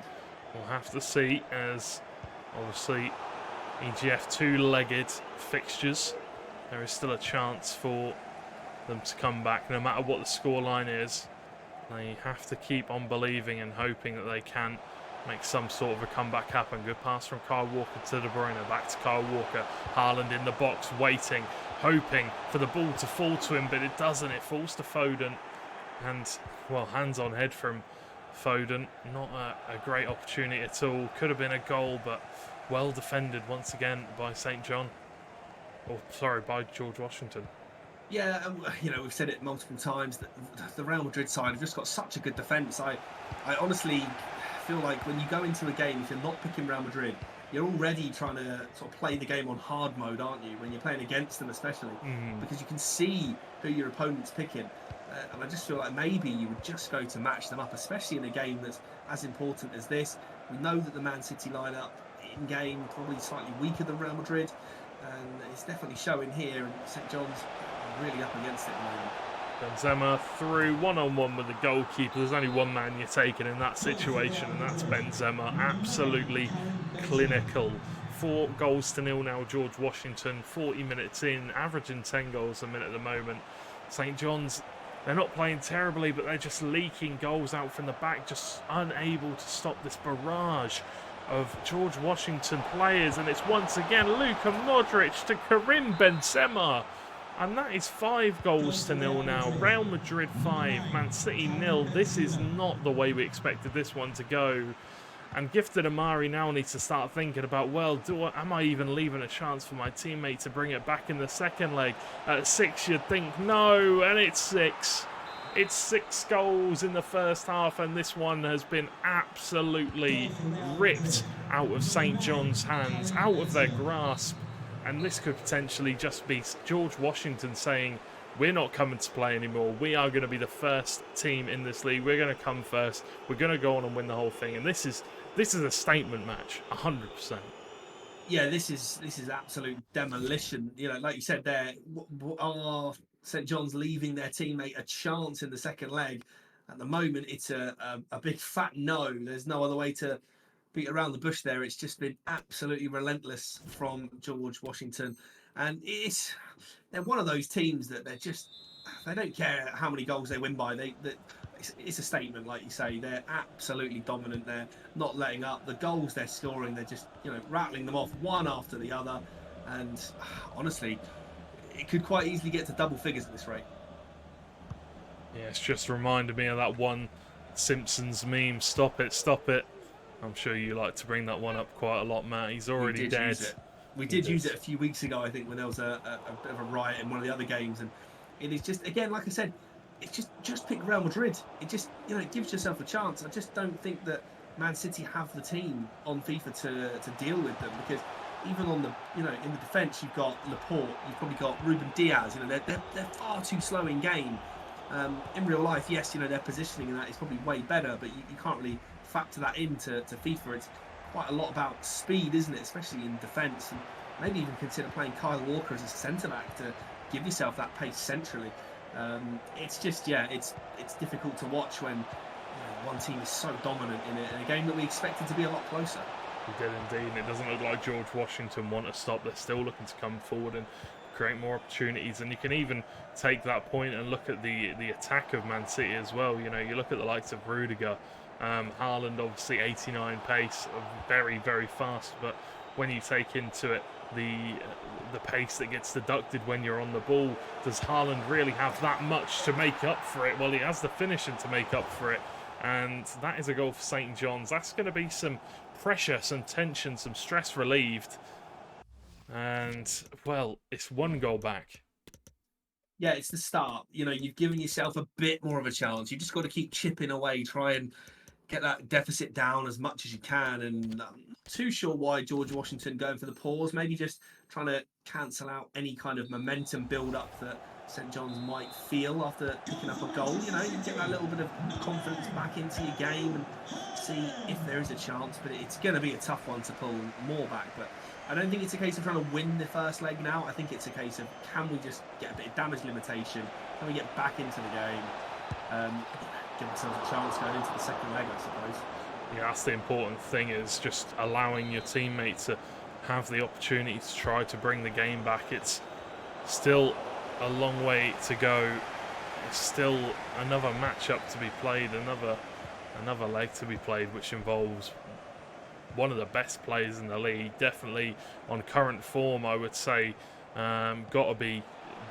We'll have to see, as obviously EGF two-legged fixtures. There is still a chance for them to come back, no matter what the scoreline is. They have to keep on believing and hoping that they can make some sort of a comeback happen. Good pass from Kyle Walker to De Bruyne. Back to Kyle Walker. Haaland in the box, waiting, hoping for the ball to fall to him, but it doesn't. It falls to Foden. And, well, hands on head from Foden. Not a great opportunity at all. Could have been a goal, but well defended once again by St. John. By George Washington. Yeah, we've said it multiple times that the Real Madrid side have just got such a good defence. I honestly feel like when you go into a game, if you're not picking Real Madrid, you're already trying to sort of play the game on hard mode, aren't you? When you're playing against them, especially, because you can see who your opponent's picking. And I just feel like maybe you would just go to match them up, especially in a game that's as important as this. We know that the Man City lineup in game probably slightly weaker than Real Madrid, and it's definitely showing here. And St. John's really up against it at the moment. Benzema through one-on-one with the goalkeeper. There's only one man you're taking in that situation, and that's Benzema. Absolutely clinical. 4-0 now, George Washington. 40 minutes in, averaging 10 goals a minute at the moment. St. John's, they're not playing terribly, but they're just leaking goals out from the back, just unable to stop this barrage of George Washington players. And it's once again Luka Modric to Karim Benzema. And that is 5-0 now. Real Madrid 5, Man City 0. This is not the way we expected this one to go. And Gifted Amari now needs to start thinking about, well, am I even leaving a chance for my teammate to bring it back in the second leg? At 6, you'd think no, and it's 6. It's 6 goals in the first half, and this one has been absolutely ripped out of St. John's hands, out of their grasp. And this could potentially just be George Washington saying, we're not coming to play anymore. We are going to be the first team in this league. We're going to come first. We're going to go on and win the whole thing. And this is a statement match, 100%. Yeah, this is absolute demolition. Like you said there, are St. John's leaving their teammate a chance in the second leg? At the moment, it's a big fat no. There's no other way to beat around the bush there. It's just been absolutely relentless from George Washington. And they're one of those teams that they don't care how many goals they win by. It's a statement, like you say. They're absolutely dominant. They're not letting up. The goals they're scoring, they're just rattling them off one after the other. And honestly, it could quite easily get to double figures at this rate. Yeah, it's just reminded me of that one Simpsons meme, stop it, stop it. I'm sure you like to bring that one up quite a lot, Matt. He's already dead. We did use it a few weeks ago, I think, when there was a bit of a riot in one of the other games. And it is just, again, like I said, it's just pick Real Madrid. It just, it gives yourself a chance. I just don't think that Man City have the team on FIFA to deal with them, because even on the, in the defence, you've got Laporte, you've probably got Ruben Diaz. They're far too slow in game. In real life, yes, their positioning and that is probably way better, but you can't really factor that into FIFA. It's quite a lot about speed, isn't it? Especially in defence, and maybe even consider playing Kyle Walker as a centre back to give yourself that pace centrally. It's just, it's difficult to watch when one team is so dominant in a game that we expected to be a lot closer. We did indeed, and it doesn't look like George Washington want to stop. They're still looking to come forward and create more opportunities, and you can even take that point and look at the attack of Man City as well. You look at the likes of Rudiger, Haaland, obviously 89 pace, very, very fast, but when you take into it the pace that gets deducted when you're on the ball, does Haaland really have that much to make up for it? Well, he has the finishing to make up for it, and that is a goal for St. John's. That's going to be some pressure, some tension, some stress relieved, and, well, it's one goal back. Yeah, it's the start. You've given yourself a bit more of a chance. You've just got to keep chipping away, try and get that deficit down as much as you can. And I'm not too sure why George Washington going for the pause, maybe just trying to cancel out any kind of momentum build-up that St. John's might feel after picking up a goal. You get that little bit of confidence back into your game and see if there is a chance. But it's going to be a tough one to pull more back. But I don't think it's a case of trying to win the first leg now. I think it's a case of, can we just get a bit of damage limitation? Can we get back into the game? Give ourselves a chance going into the second leg, I suppose. Yeah, that's the important thing, is just allowing your teammates to have the opportunity to try to bring the game back. It's still a long way to go. It's still another matchup to be played, another leg to be played, which involves one of the best players in the league, definitely on current form, I would say. Got to be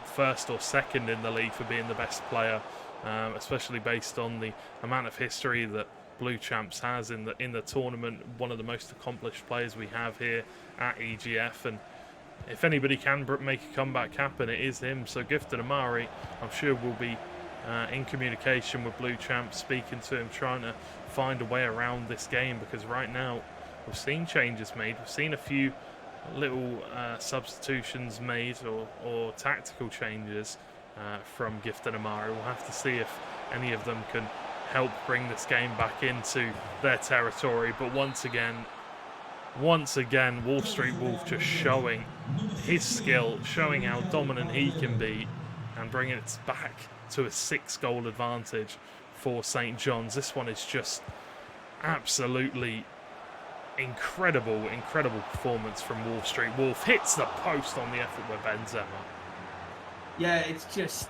first or second in the league for being the best player, especially based on the amount of history that Blue Champs has in the tournament. One of the most accomplished players we have here at EGF, and if anybody can make a comeback happen, it is him. So Gifted Amari, I'm sure, will be in communication with Blue Champs, speaking to him, trying to find a way around this game, because right now we've seen changes made, we've seen a few little substitutions made or tactical changes from Gifted Amari. We'll have to see if any of them can help bring this game back into their territory. But once again, Wall Street Wolf just showing his skill, showing how dominant he can be, and bringing it back to a 6-goal advantage for St. John's. This one is just absolutely incredible performance from Wall Street Wolf. Hits the post on the effort by Benzema. Yeah, it's just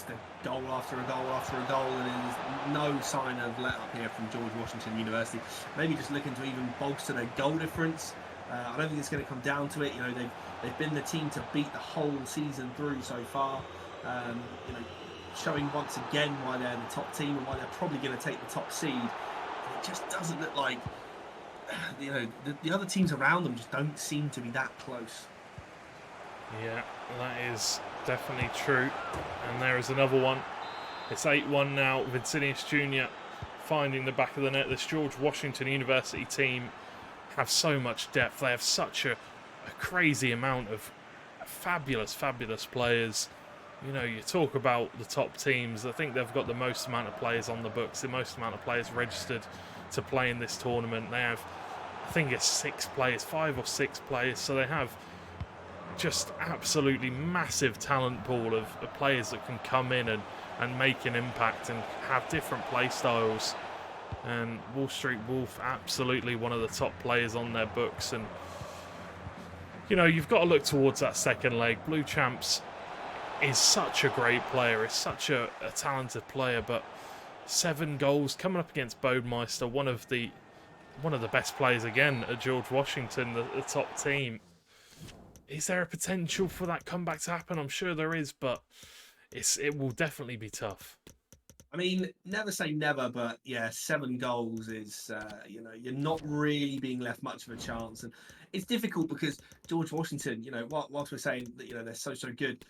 a goal after a goal after a goal, and there's no sign of let up here from George Washington University. Maybe just looking to even bolster their goal difference. I don't think it's going to come down to it. They've been the team to beat the whole season through so far. Showing once again why they're the top team and why they're probably going to take the top seed. It just doesn't look like the other teams around them just don't seem to be that close. Yeah, that is definitely true. And there is another one. It's 8-1 now. Vincinius Jr. finding the back of the net. This George Washington University team have so much depth. They have such a crazy amount of fabulous players. You talk about the top teams. I think they've got the most amount of players on the books, the most amount of players registered to play in this tournament. They have, I think it's 5 or 6 players. So they have just absolutely massive talent pool of players that can come in and make an impact and have different play styles. And Wall Street Wolf, absolutely one of the top players on their books. And you've got to look towards that second leg. Blue Champs is such a great player, is such a talented player, but 7 goals coming up against Bodemeister, one of the best players again at George Washington, the top team. Is there a potential for that comeback to happen? I'm sure there is, but it will definitely be tough. I mean, never say never, but yeah, 7 goals is, you're not really being left much of a chance. And it's difficult because George Washington, whilst we're saying that, they're so good,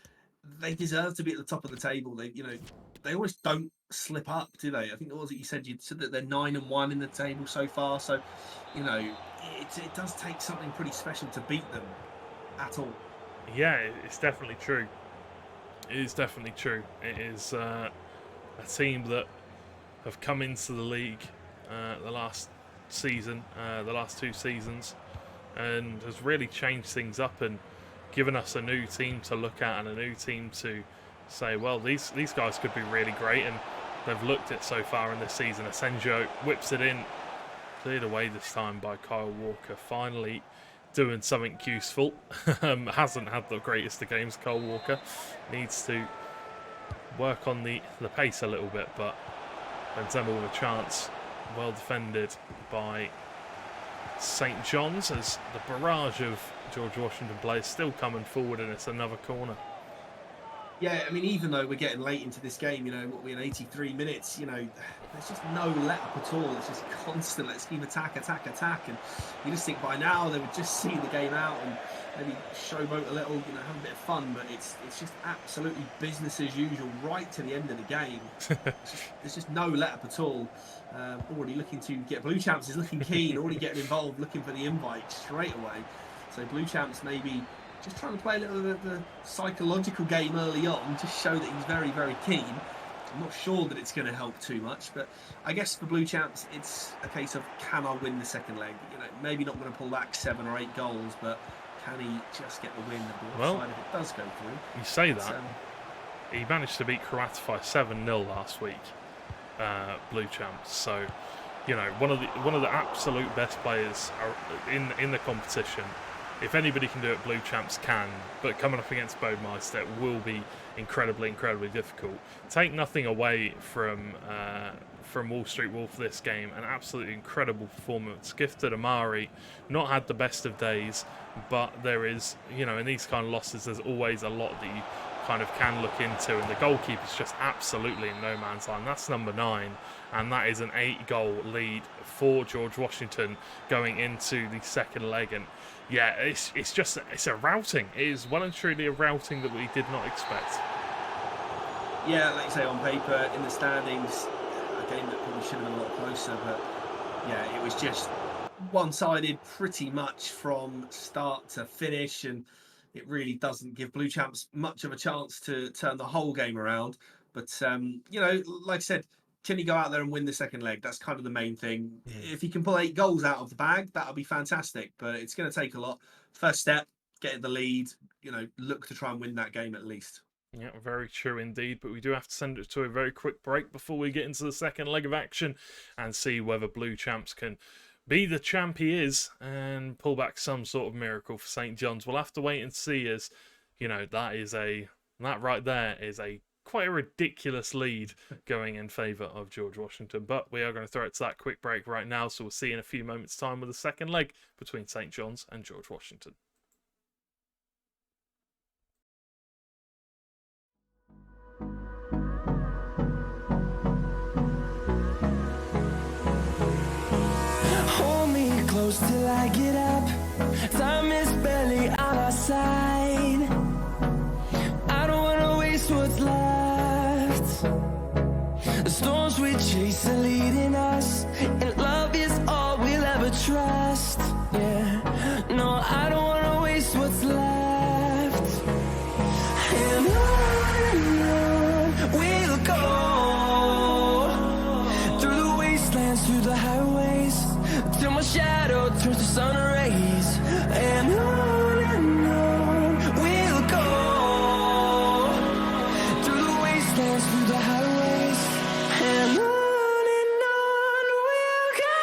they deserve to be at the top of the table. They they always don't slip up, do they? I think what was it you said? You said that they're 9-1 in the table so far. So, you know, it does take something pretty special to beat them at all. Yeah, it's definitely true. It is definitely true. It is a team that have come into the league the last season, the last 2 seasons, and has really changed things up and given us a new team to look at and a new team to say, well, these guys could be really great, and they've looked it so far in this season. Asensio whips it in, cleared away this time by Kyle Walker, finally doing something useful. Hasn't had the greatest of games, Kyle Walker. Needs to work on the pace a little bit, but Benzema with a chance. Well defended by St. John's as the barrage of George Washington players still coming forward, and it's another corner. Yeah, I mean, even though we're getting late into this game, you know, what we're in 83 minutes, you know, there's just no let up at all. It's just constant, let's keep attack. And you just think by now they would just see the game out and maybe showboat a little, you know, have a bit of fun. But it's just absolutely business as usual right to the end of the game. There's just no let up at all. Already looking to get Blue Champs is looking keen, already getting involved, looking for the invite straight away. So Blue Champs maybe just trying to play a little bit of the psychological game early on, just show that he's very, very keen. I'm not sure that it's going to help too much, but I guess for Blue Champs, it's a case of, can I win the second leg? You know, maybe not going to pull back 7 or 8 goals, but can he just get the win if it does go through? You say that. He managed to beat Croatify 7-0 last week, Blue Champs. So, you know, one of the absolute best players in the competition. If anybody can do it, Blue Champs can. But coming up against Bodemeister will be incredibly, incredibly difficult. Take nothing away from Wall Street Wolf this game. An absolutely incredible performance. Gifted Amari, not had the best of days, but there is, you know, in these kind of losses, there's always a lot that you kind of can look into, and the goalkeeper's just absolutely in no man's land. That's number 9, and that is an 8-goal lead for George Washington going into the second leg. And yeah, it's a routing. It is well and truly a routing that we did not expect. Yeah, like you say, on paper, in the standings, a game that probably should have been a lot closer, but yeah, it was just one-sided pretty much from start to finish, and it really doesn't give Blue Champs much of a chance to turn the whole game around. But, you know, like I said, can he go out there and win the second leg? That's kind of the main thing. If he can pull 8 goals out of the bag, that'll be fantastic. But it's going to take a lot. First step, getting the lead, you know, look to try and win that game at least. Yeah, very true indeed. But we do have to send it to a very quick break before we get into the second leg of action and see whether Blue Champs can be the champ he is and pull back some sort of miracle for St. John's. We'll have to wait and see, as, you know, that right there is quite a ridiculous lead going in favour of George Washington. But we are going to throw it to that quick break right now, so we'll see you in a few moments' time with the second leg between St. John's and George Washington. Hold me close till I get up. Time is barely on our side. I don't wanna waste what's left. The storms we chase are leading us, and love is all we'll ever trust. Yeah, no, I don't wanna waste what's left. And on we'll go, through the wastelands, through the highways, till my shadow turns to sun rays. And on we'll go, through the wastelands, through the highways, and on we'll go.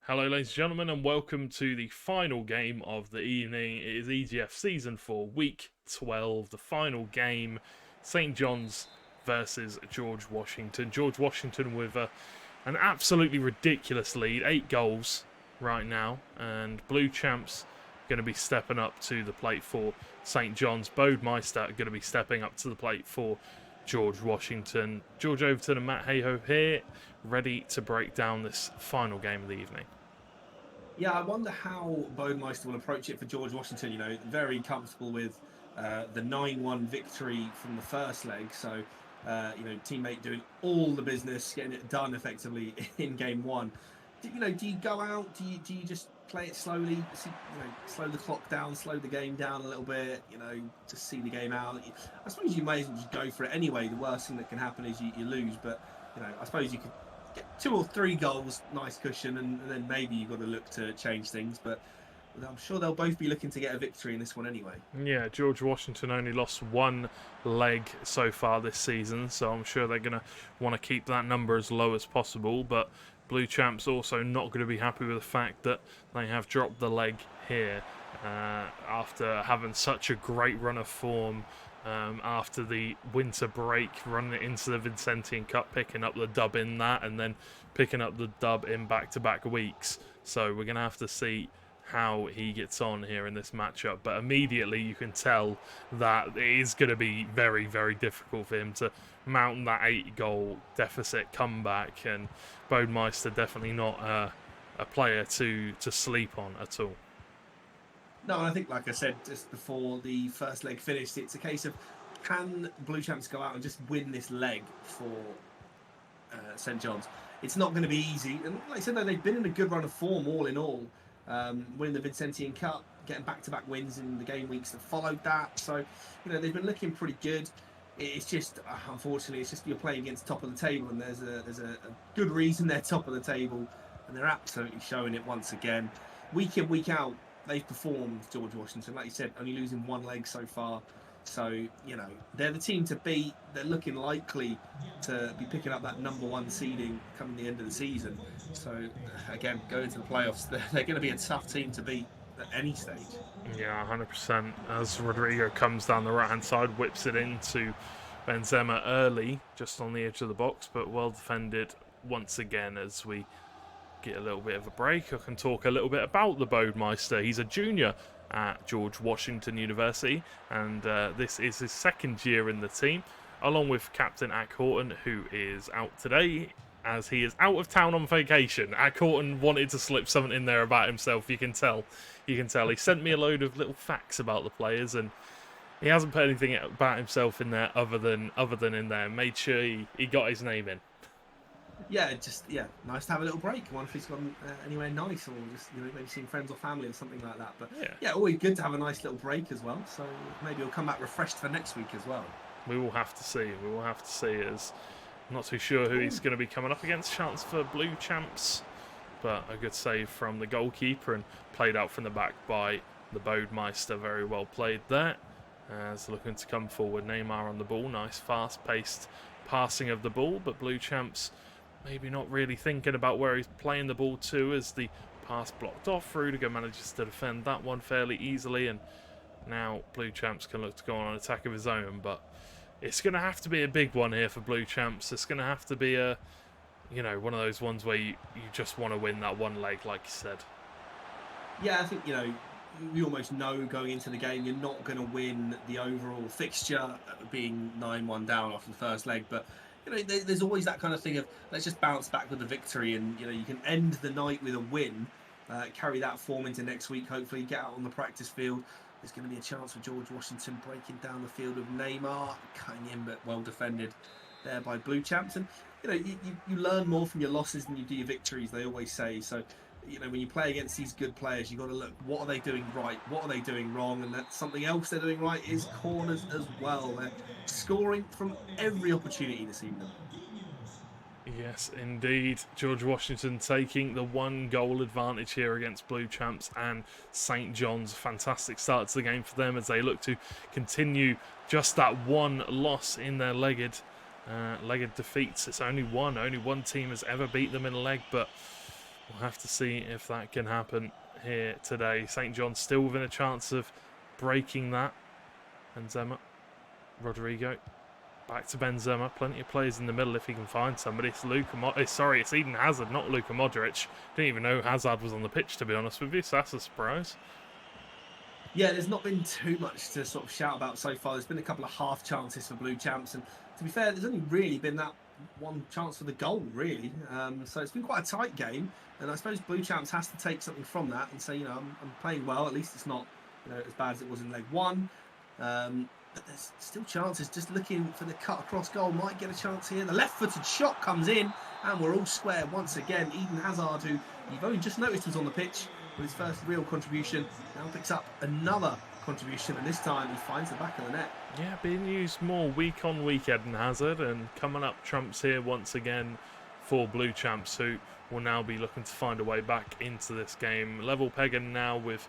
Hello ladies and gentlemen, and welcome to the final game of the evening. It is EGF Season 4, Week 12, the final game, St. John's versus George Washington. George Washington with an absolutely ridiculous lead, 8 goals right now, and Blue Champs going to be stepping up to the plate for St. John's. Bodemeister are going to be stepping up to the plate for George Washington. George Overton and Matt Hayhoe here, ready to break down this final game of the evening. Yeah, I wonder how Bodemeister will approach it for George Washington. You know, very comfortable with the 9-1 victory from the first leg. So, you know, teammate doing all the business, getting it done effectively in game one. Do you go out? Do you just play it slowly? Slow the clock down, slow the game down a little bit. Just see the game out. I suppose you may as well just go for it anyway. The worst thing that can happen is you lose. But I suppose you could get 2 or 3 goals, nice cushion, and then maybe you've got to look to change things. But I'm sure they'll both be looking to get a victory in this one anyway. Yeah, George Washington only lost 1 leg so far this season, so I'm sure they're going to want to keep that number as low as possible. But Blue Champs also not going to be happy with the fact that they have dropped the leg here after having such a great run of form. After the winter break, running it into the Vincentian Cup, picking up the dub in that, and then picking up the dub in back-to-back weeks. So we're going to have to see how he gets on here in this matchup. But immediately you can tell that it is going to be very, very difficult for him to mount that 8-goal deficit comeback. And Bodemeister definitely not a player to sleep on at all. No, and I think, like I said just before the first leg finished, it's a case of can Blue Champs go out and just win this leg for St. John's? It's not going to be easy. And like I said, though, they've been in a good run of form all in all. Winning the Vincentian Cup, getting back-to-back wins in the game weeks that followed that. So, they've been looking pretty good. It's just, unfortunately, it's just you're playing against top of the table, and there's a good reason they're top of the table, and they're absolutely showing it once again. Week in, week out, they've performed, George Washington. Like you said, only losing 1 leg so far. So, they're the team to beat. They're looking likely to be picking up that #1 seeding coming the end of the season. So, again, going to the playoffs, they're going to be a tough team to beat at any stage. Yeah, 100%. As Rodrigo comes down the right-hand side, whips it into Benzema early, just on the edge of the box, but well defended once again as we get a little bit of a break. I can talk a little bit about the Bodemeister. He's a junior at George Washington University, and this is his 2nd year in the team, along with Captain Ak Horton, who is out today as he is out of town on vacation. Ak Horton wanted to slip something in there about himself. You can tell. He sent me a load of little facts about the players, and he hasn't put anything about himself in there other than in there. Made sure he got his name in. Yeah, nice to have a little break. I wonder if he's gone anywhere nice, or just maybe seeing friends or family or something like that. But yeah, always good to have a nice little break as well. So maybe he'll come back refreshed for next week as well. We will have to see. As I'm not too sure who he's going to be coming up against. Chance for Blue Champs, but a good save from the goalkeeper and played out from the back by the Bodemeister. Very well played there. As looking to come forward, Neymar on the ball. Nice fast-paced passing of the ball, but Blue Champs maybe not really thinking about where he's playing the ball to, as the pass blocked off. Rudiger manages to defend that one fairly easily, and now Blue Champs can look to go on an attack of his own, but it's going to have to be a big one here for Blue Champs. It's going to have to be a, one of those ones where you just want to win that 1 leg, like you said. Yeah, I think, we almost know going into the game you're not going to win the overall fixture, being 9-1 down after the first leg, but there's always that kind of thing of let's just bounce back with a victory, and you can end the night with a win, carry that form into next week, hopefully get out on the practice field. There's going to be a chance for George Washington breaking down the field with Neymar, cutting in, but well defended there by Blue Champs. And you learn more from your losses than you do your victories, they always say. So when you play against these good players, you've got to look, what are they doing right, what are they doing wrong, and that's something else they're doing right is corners as well. They're scoring from every opportunity this evening. Yes, indeed. George Washington taking the 1-goal advantage here against Blue Champs and St. John's. Fantastic start to the game for them as they look to continue just that 1 loss in their legged defeats. It's only one team has ever beat them in a leg, but we'll have to see if that can happen here today. St. John's still within a chance of breaking that. Benzema, Rodrigo, back to Benzema. Plenty of players in the middle if he can find somebody. It's it's Eden Hazard, not Luka Modric. Didn't even know Hazard was on the pitch, to be honest with you, so that's a surprise. Yeah, there's not been too much to sort of shout about so far. There's been a couple of half chances for Blue Champs, and to be fair, there's only really been that one chance for the goal, really. So it's been quite a tight game, and I suppose Blue Champs has to take something from that and say, I'm playing well. At least it's not, as bad as it was in leg one. But there's still chances. Just looking for the cut across goal, might get a chance here. The left-footed shot comes in, and we're all square once again. Eden Hazard, who you've only just noticed was on the pitch with his first real contribution, now picks up another contribution, and this time he finds the back of the net. Yeah, being used more week on week, Eden Hazard, and coming up trumps here once again for Blue Champs, who will now be looking to find a way back into this game. Level pegging now with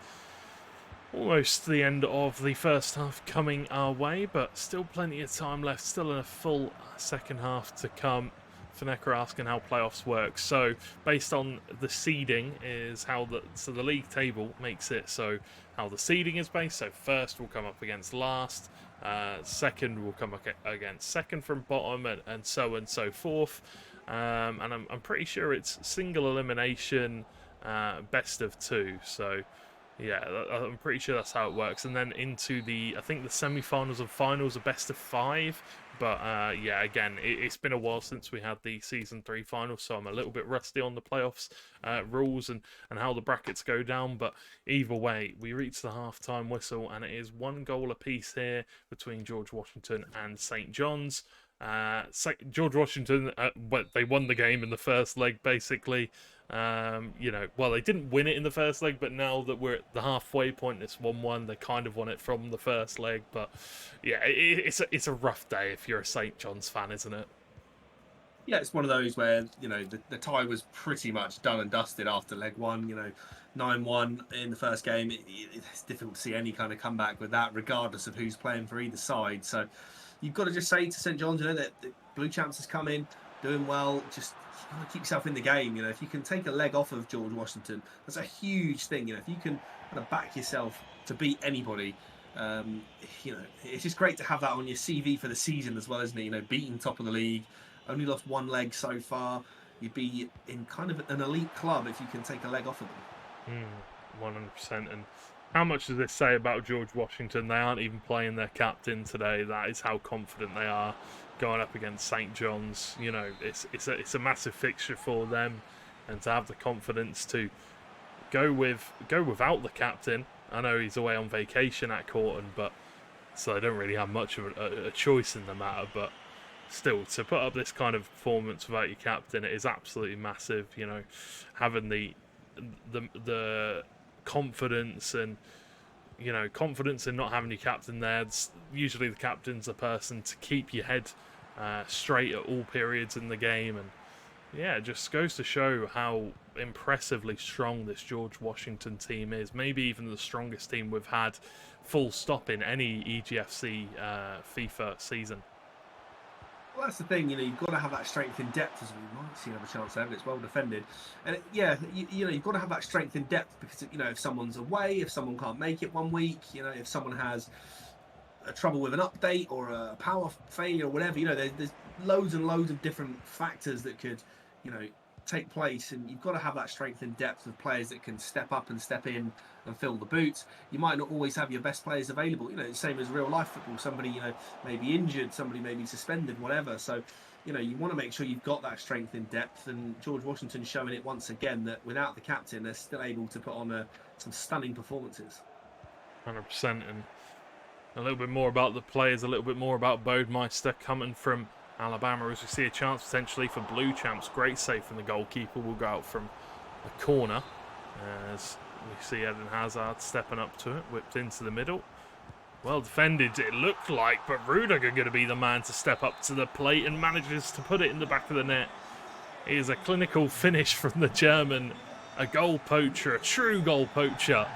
almost the end of the first half coming our way, but still plenty of time left, still in a full second half to come. Faneka asking how playoffs work. So based on the seeding is how the league table makes it so how the seeding is based. So first will come up against last, second will come up against second from bottom, and so forth. And I'm pretty sure it's single elimination, best of two. So yeah, I'm pretty sure that's how it works. And then into I think the semi-finals and finals are best of 5. But yeah, again, it's been a while since we had the Season 3 final, so I'm a little bit rusty on the playoffs rules and how the brackets go down. But either way, we reach the half-time whistle, and it is 1 goal apiece here between George Washington and St. John's. George Washington, they won the game in the first leg, basically. Well, they didn't win it in the first leg, but now that we're at the halfway point, it's 1-1. They kind of won it from the first leg, but yeah, it's a rough day if you're a St. John's fan, isn't it? Yeah, it's one of those where the tie was pretty much done and dusted after leg one. 9-1 in the first game. It's difficult to see any kind of comeback with that, regardless of who's playing for either side. So you've got to just say to St. John's, that the Blue Champs has come in doing well. Just keep yourself in the game. If you can take a leg off of George Washington, that's a huge thing. If you can kind of back yourself to beat anybody, it's just great to have that on your CV for the season as well, isn't it? Beating top of the league, only lost 1 leg so far. You'd be in kind of an elite club if you can take a leg off of them. 100%. And how much does this say about George Washington? They aren't even playing their captain today. That is how confident they are going up against St. John's. It's a massive fixture for them, and to have the confidence to go without the captain. I know he's away on vacation at Corton, but so they don't really have much of a choice in the matter. But still, to put up this kind of performance without your captain, it is absolutely massive. Having the confidence and confidence in not having your captain there. Usually the captain's the person to keep your head straight at all periods in the game, and yeah, it just goes to show how impressively strong this George Washington team is. Maybe even the strongest team we've had full stop in any EGFC FIFA season. Well, that's the thing, you've got to have that strength in depth, as we might see another chance there, but it's well defended. And you've got to have that strength in depth because, if someone's away, if someone can't make it 1 week, if someone has a trouble with an update or a power failure or whatever, there's loads and loads of different factors that could, take place, and you've got to have that strength and depth of players that can step up and step in and fill the boots. You might not always have your best players available, same as real life football. Somebody may be injured, somebody may be suspended, whatever. So you want to make sure you've got that strength in depth, and George Washington's showing it once again that without the captain they're still able to put on some stunning performances. 100%. And a little bit more about the players, a little bit more about Bodemeister coming from Alabama, as we see a chance potentially for Blue Champs. Great save from the goalkeeper. Will go out from the corner as we see Eden Hazard stepping up to it, whipped into the middle. Well defended, it looked like, but Rudiger going to be the man to step up to the plate and manages to put it in the back of the net. It is a clinical finish from the German, a goal poacher, a true goal poacher.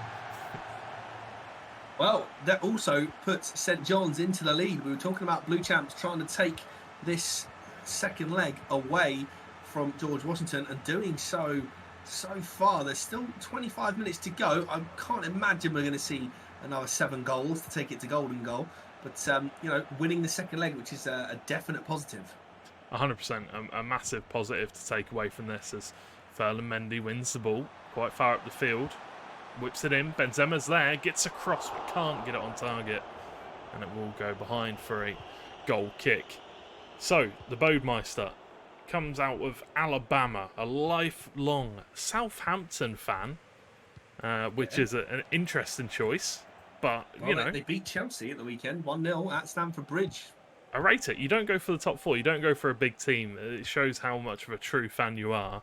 Well, that also puts St. John's into the lead. We were talking about Blue Champs trying to take this second leg away from George Washington, and doing so so far. There's still 25 minutes to go. I can't imagine we're going to see another 7 goals to take it to golden goal. But, winning the second leg, which is a definite positive. 100%, a massive positive to take away from this as Ferland Mendy wins the ball quite far up the field, whips it in. Benzema's there, gets across, but can't get it on target, and it will go behind for a goal kick. So the Bodemeister comes out of Alabama, a lifelong Southampton fan, which is an interesting choice. But they beat Chelsea at the weekend, 1-0 at Stamford Bridge. I rate it. You don't go for the top 4. You don't go for a big team. It shows how much of a true fan you are.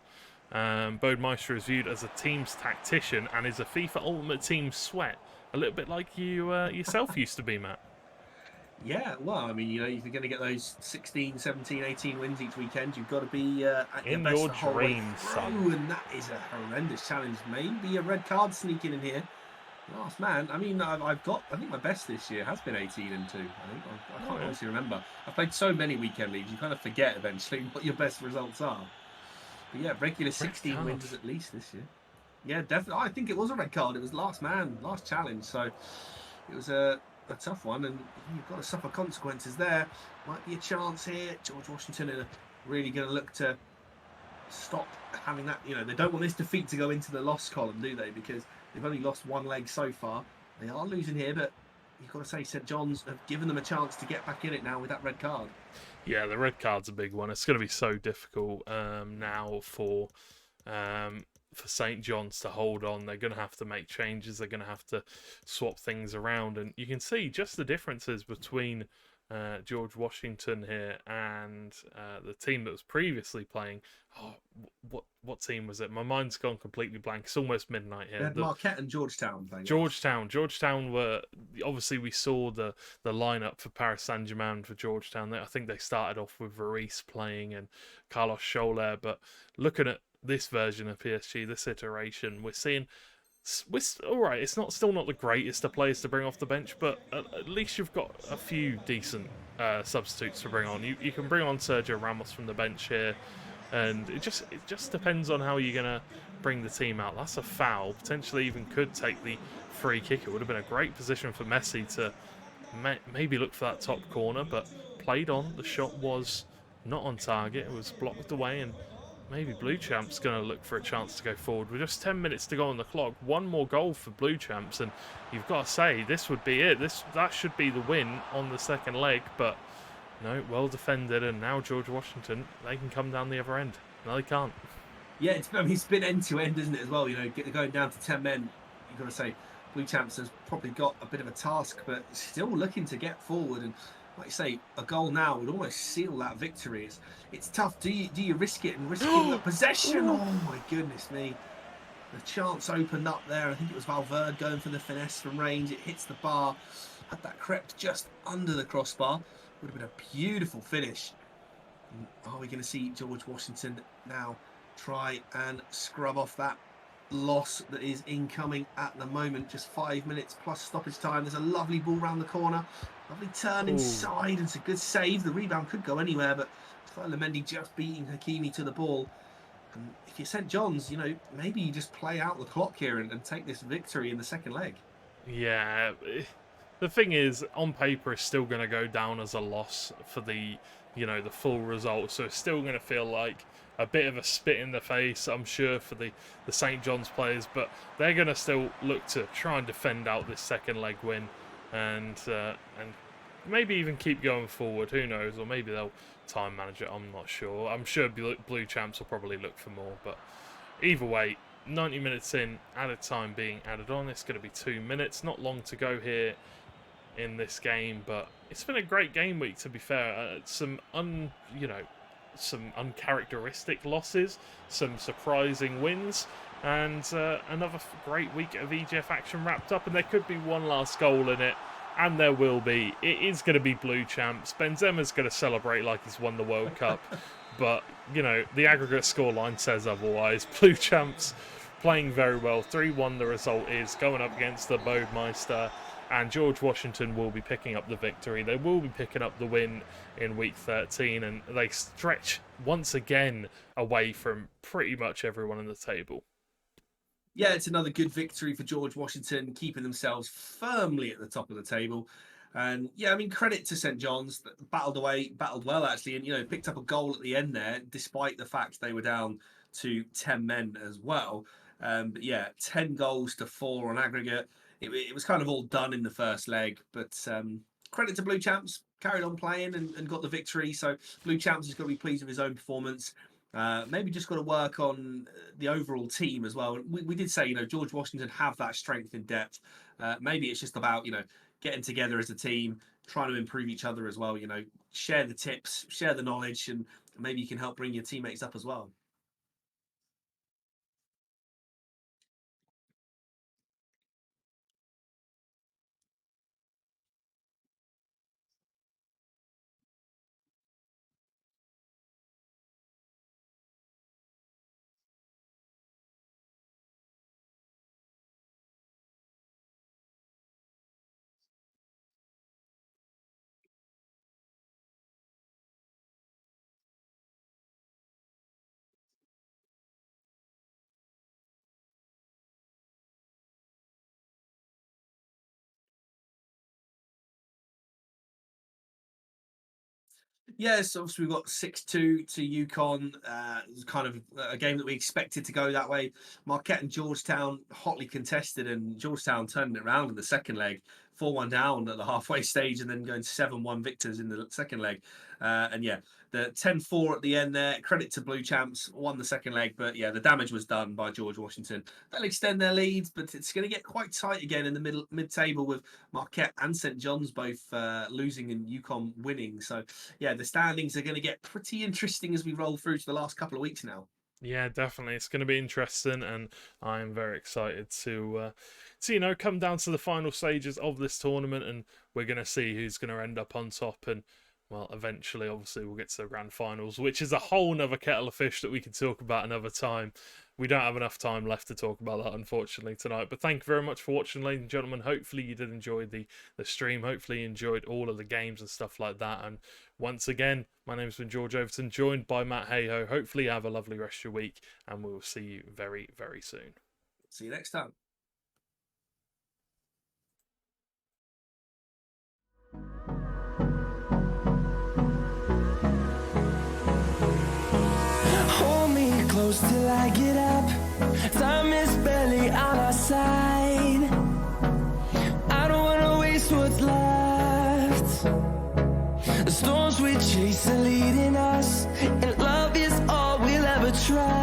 Bodemeister is viewed as a team's tactician and is a FIFA Ultimate Team sweat. A little bit like you yourself used to be, Matt. Yeah, well, I mean, if you're going to get those 16, 17, 18 wins each weekend, you've got to be at in your best your the whole way dreams, through, son. and that is a horrendous challenge. Maybe a red card sneaking in here. Last man, I mean, I think my best this year has been 18-2. I think I can't honestly remember. I've played so many weekend leagues, you kind of forget eventually what your best results are. But yeah, regular 16 wins at least this year. Yeah, definitely. I think it was a red card. It was last challenge. So it was a tough one, and you've got to suffer consequences there. Might be a chance here. George Washington are really going to look to stop having that. They don't want this defeat to go into the loss column, do they? Because they've only lost 1 leg so far. They are losing here, but you've got to say St John's have given them a chance to get back in it now with that red card. Yeah, the red card's a big one. It's going to be so difficult now for St John's to hold on. They're going to have to make changes. They're going to have to swap things around. And you can see just the differences between George Washington here and the team that was previously playing. What team was it? My mind's gone completely blank. It's almost midnight here. Marquette and Georgetown playing. Georgetown were obviously, we saw the lineup for Paris Saint-Germain for Georgetown. I think they started off with Ruiz playing and Carlos Scholler. But looking at this version of PSG, this iteration, we're seeing. All right, it's still not the greatest of players to bring off the bench, but at least you've got a few decent substitutes to bring on. You can bring on Sergio Ramos from the bench here, and it just depends on how you're gonna bring the team out. That's a foul. Potentially even could take the free kick. It would have been a great position for Messi to maybe look for that top corner, but played on. The shot was not on target. It was blocked away, and maybe Blue Champs going to look for a chance to go forward. With just 10 minutes to go on the clock, 1 more goal for Blue Champs, and you've got to say this would be it. That should be the win on the second leg, but no, well defended, and now George Washington, they can come down the other end. No, they can't. Yeah, it's been end to end, isn't it, as well? Going down to 10 men, you've got to say Blue Champs has probably got a bit of a task, but still looking to get forward. And like you say, a goal now would almost seal that victory. It's tough. Do you risk it and risk the possession? Oh my goodness me! The chance opened up there. I think it was Valverde going for the finesse from range. It hits the bar. Had that crept just under the crossbar. Would have been a beautiful finish. And are we going to see George Washington now try and scrub off that loss that is incoming at the moment? Just 5 minutes plus stoppage time. There's a lovely ball round the corner. Lovely turn inside, and it's a good save. The rebound could go anywhere, but Mendy just beating Hakimi to the ball. And if you're St John's, maybe you just play out the clock here and take this victory in the second leg. Yeah, the thing is, on paper, it's still going to go down as a loss for the full result. So it's still going to feel like a bit of a spit in the face, I'm sure, for the St John's players. But they're going to still look to try and defend out this second leg win, and maybe even keep going forward. Who knows? Or maybe they'll time manage it. I'm not sure. I'm sure Blue Champs will probably look for more. But either way, 90 minutes in, added time being added on. It's going to be 2 minutes. Not long to go here in this game, but it's been a great game week, to be fair. Some uncharacteristic losses, some surprising wins, and another great week of EGF action wrapped up. And there could be one last goal in it, and there will be. It is going to be Blue Champs. Benzema's going to celebrate like he's won the World Cup, but the aggregate scoreline says otherwise. Blue Champs playing very well. 3-1 the result is, going up against the Bodemeister. And George Washington will be picking up the victory. They will be picking up the win in week 13, and they stretch once again away from pretty much everyone in the table. Yeah, it's another good victory for George Washington, keeping themselves firmly at the top of the table. And yeah, I mean, credit to St. John's, that battled away, battled well actually, and picked up a goal at the end there, despite the fact they were down to 10 men as well. But yeah, 10 goals to 4 on aggregate. It was kind of all done in the first leg, but credit to Blue Champs, carried on playing and got the victory. So Blue Champs is going to be pleased with his own performance. Maybe just got to work on the overall team as well. We did say, George Washington have that strength in depth. Maybe it's just about, getting together as a team, trying to improve each other as well. Share the tips, share the knowledge, and maybe you can help bring your teammates up as well. Yes, obviously we've got 6-2 to Yukon. It was kind of a game that we expected to go that way. Marquette and Georgetown hotly contested, and Georgetown turned it around in the second leg, 4-1 down at the halfway stage, and then going 7-1 victors in the second leg. And yeah, the 10-4 at the end there. Credit to Blue Champs, won the second leg, but yeah, the damage was done by George Washington. They'll extend their lead, but it's going to get quite tight again in the mid-table with Marquette and St. John's both losing and Yukon winning. So yeah, the standings are going to get pretty interesting as we roll through to the last couple of weeks now. Yeah, definitely. It's going to be interesting, and I'm very excited to come down to the final stages of this tournament, and we're going to see who's going to end up on top. And well, eventually, obviously, we'll get to the grand finals, which is a whole nother kettle of fish that we can talk about another time. We don't have enough time left to talk about that, unfortunately, tonight. But thank you very much for watching, ladies and gentlemen. Hopefully you did enjoy the stream. Hopefully you enjoyed all of the games and stuff like that. And once again, my name's been George Overton, joined by Matt Hayho. Hopefully you have a lovely rest of your week, and we will see you very, very soon. See you next time. Hold me close till I get up. Time is barely on our side. I don't wanna waste what's left. The storms we chase are leading us, and love is all we'll ever try.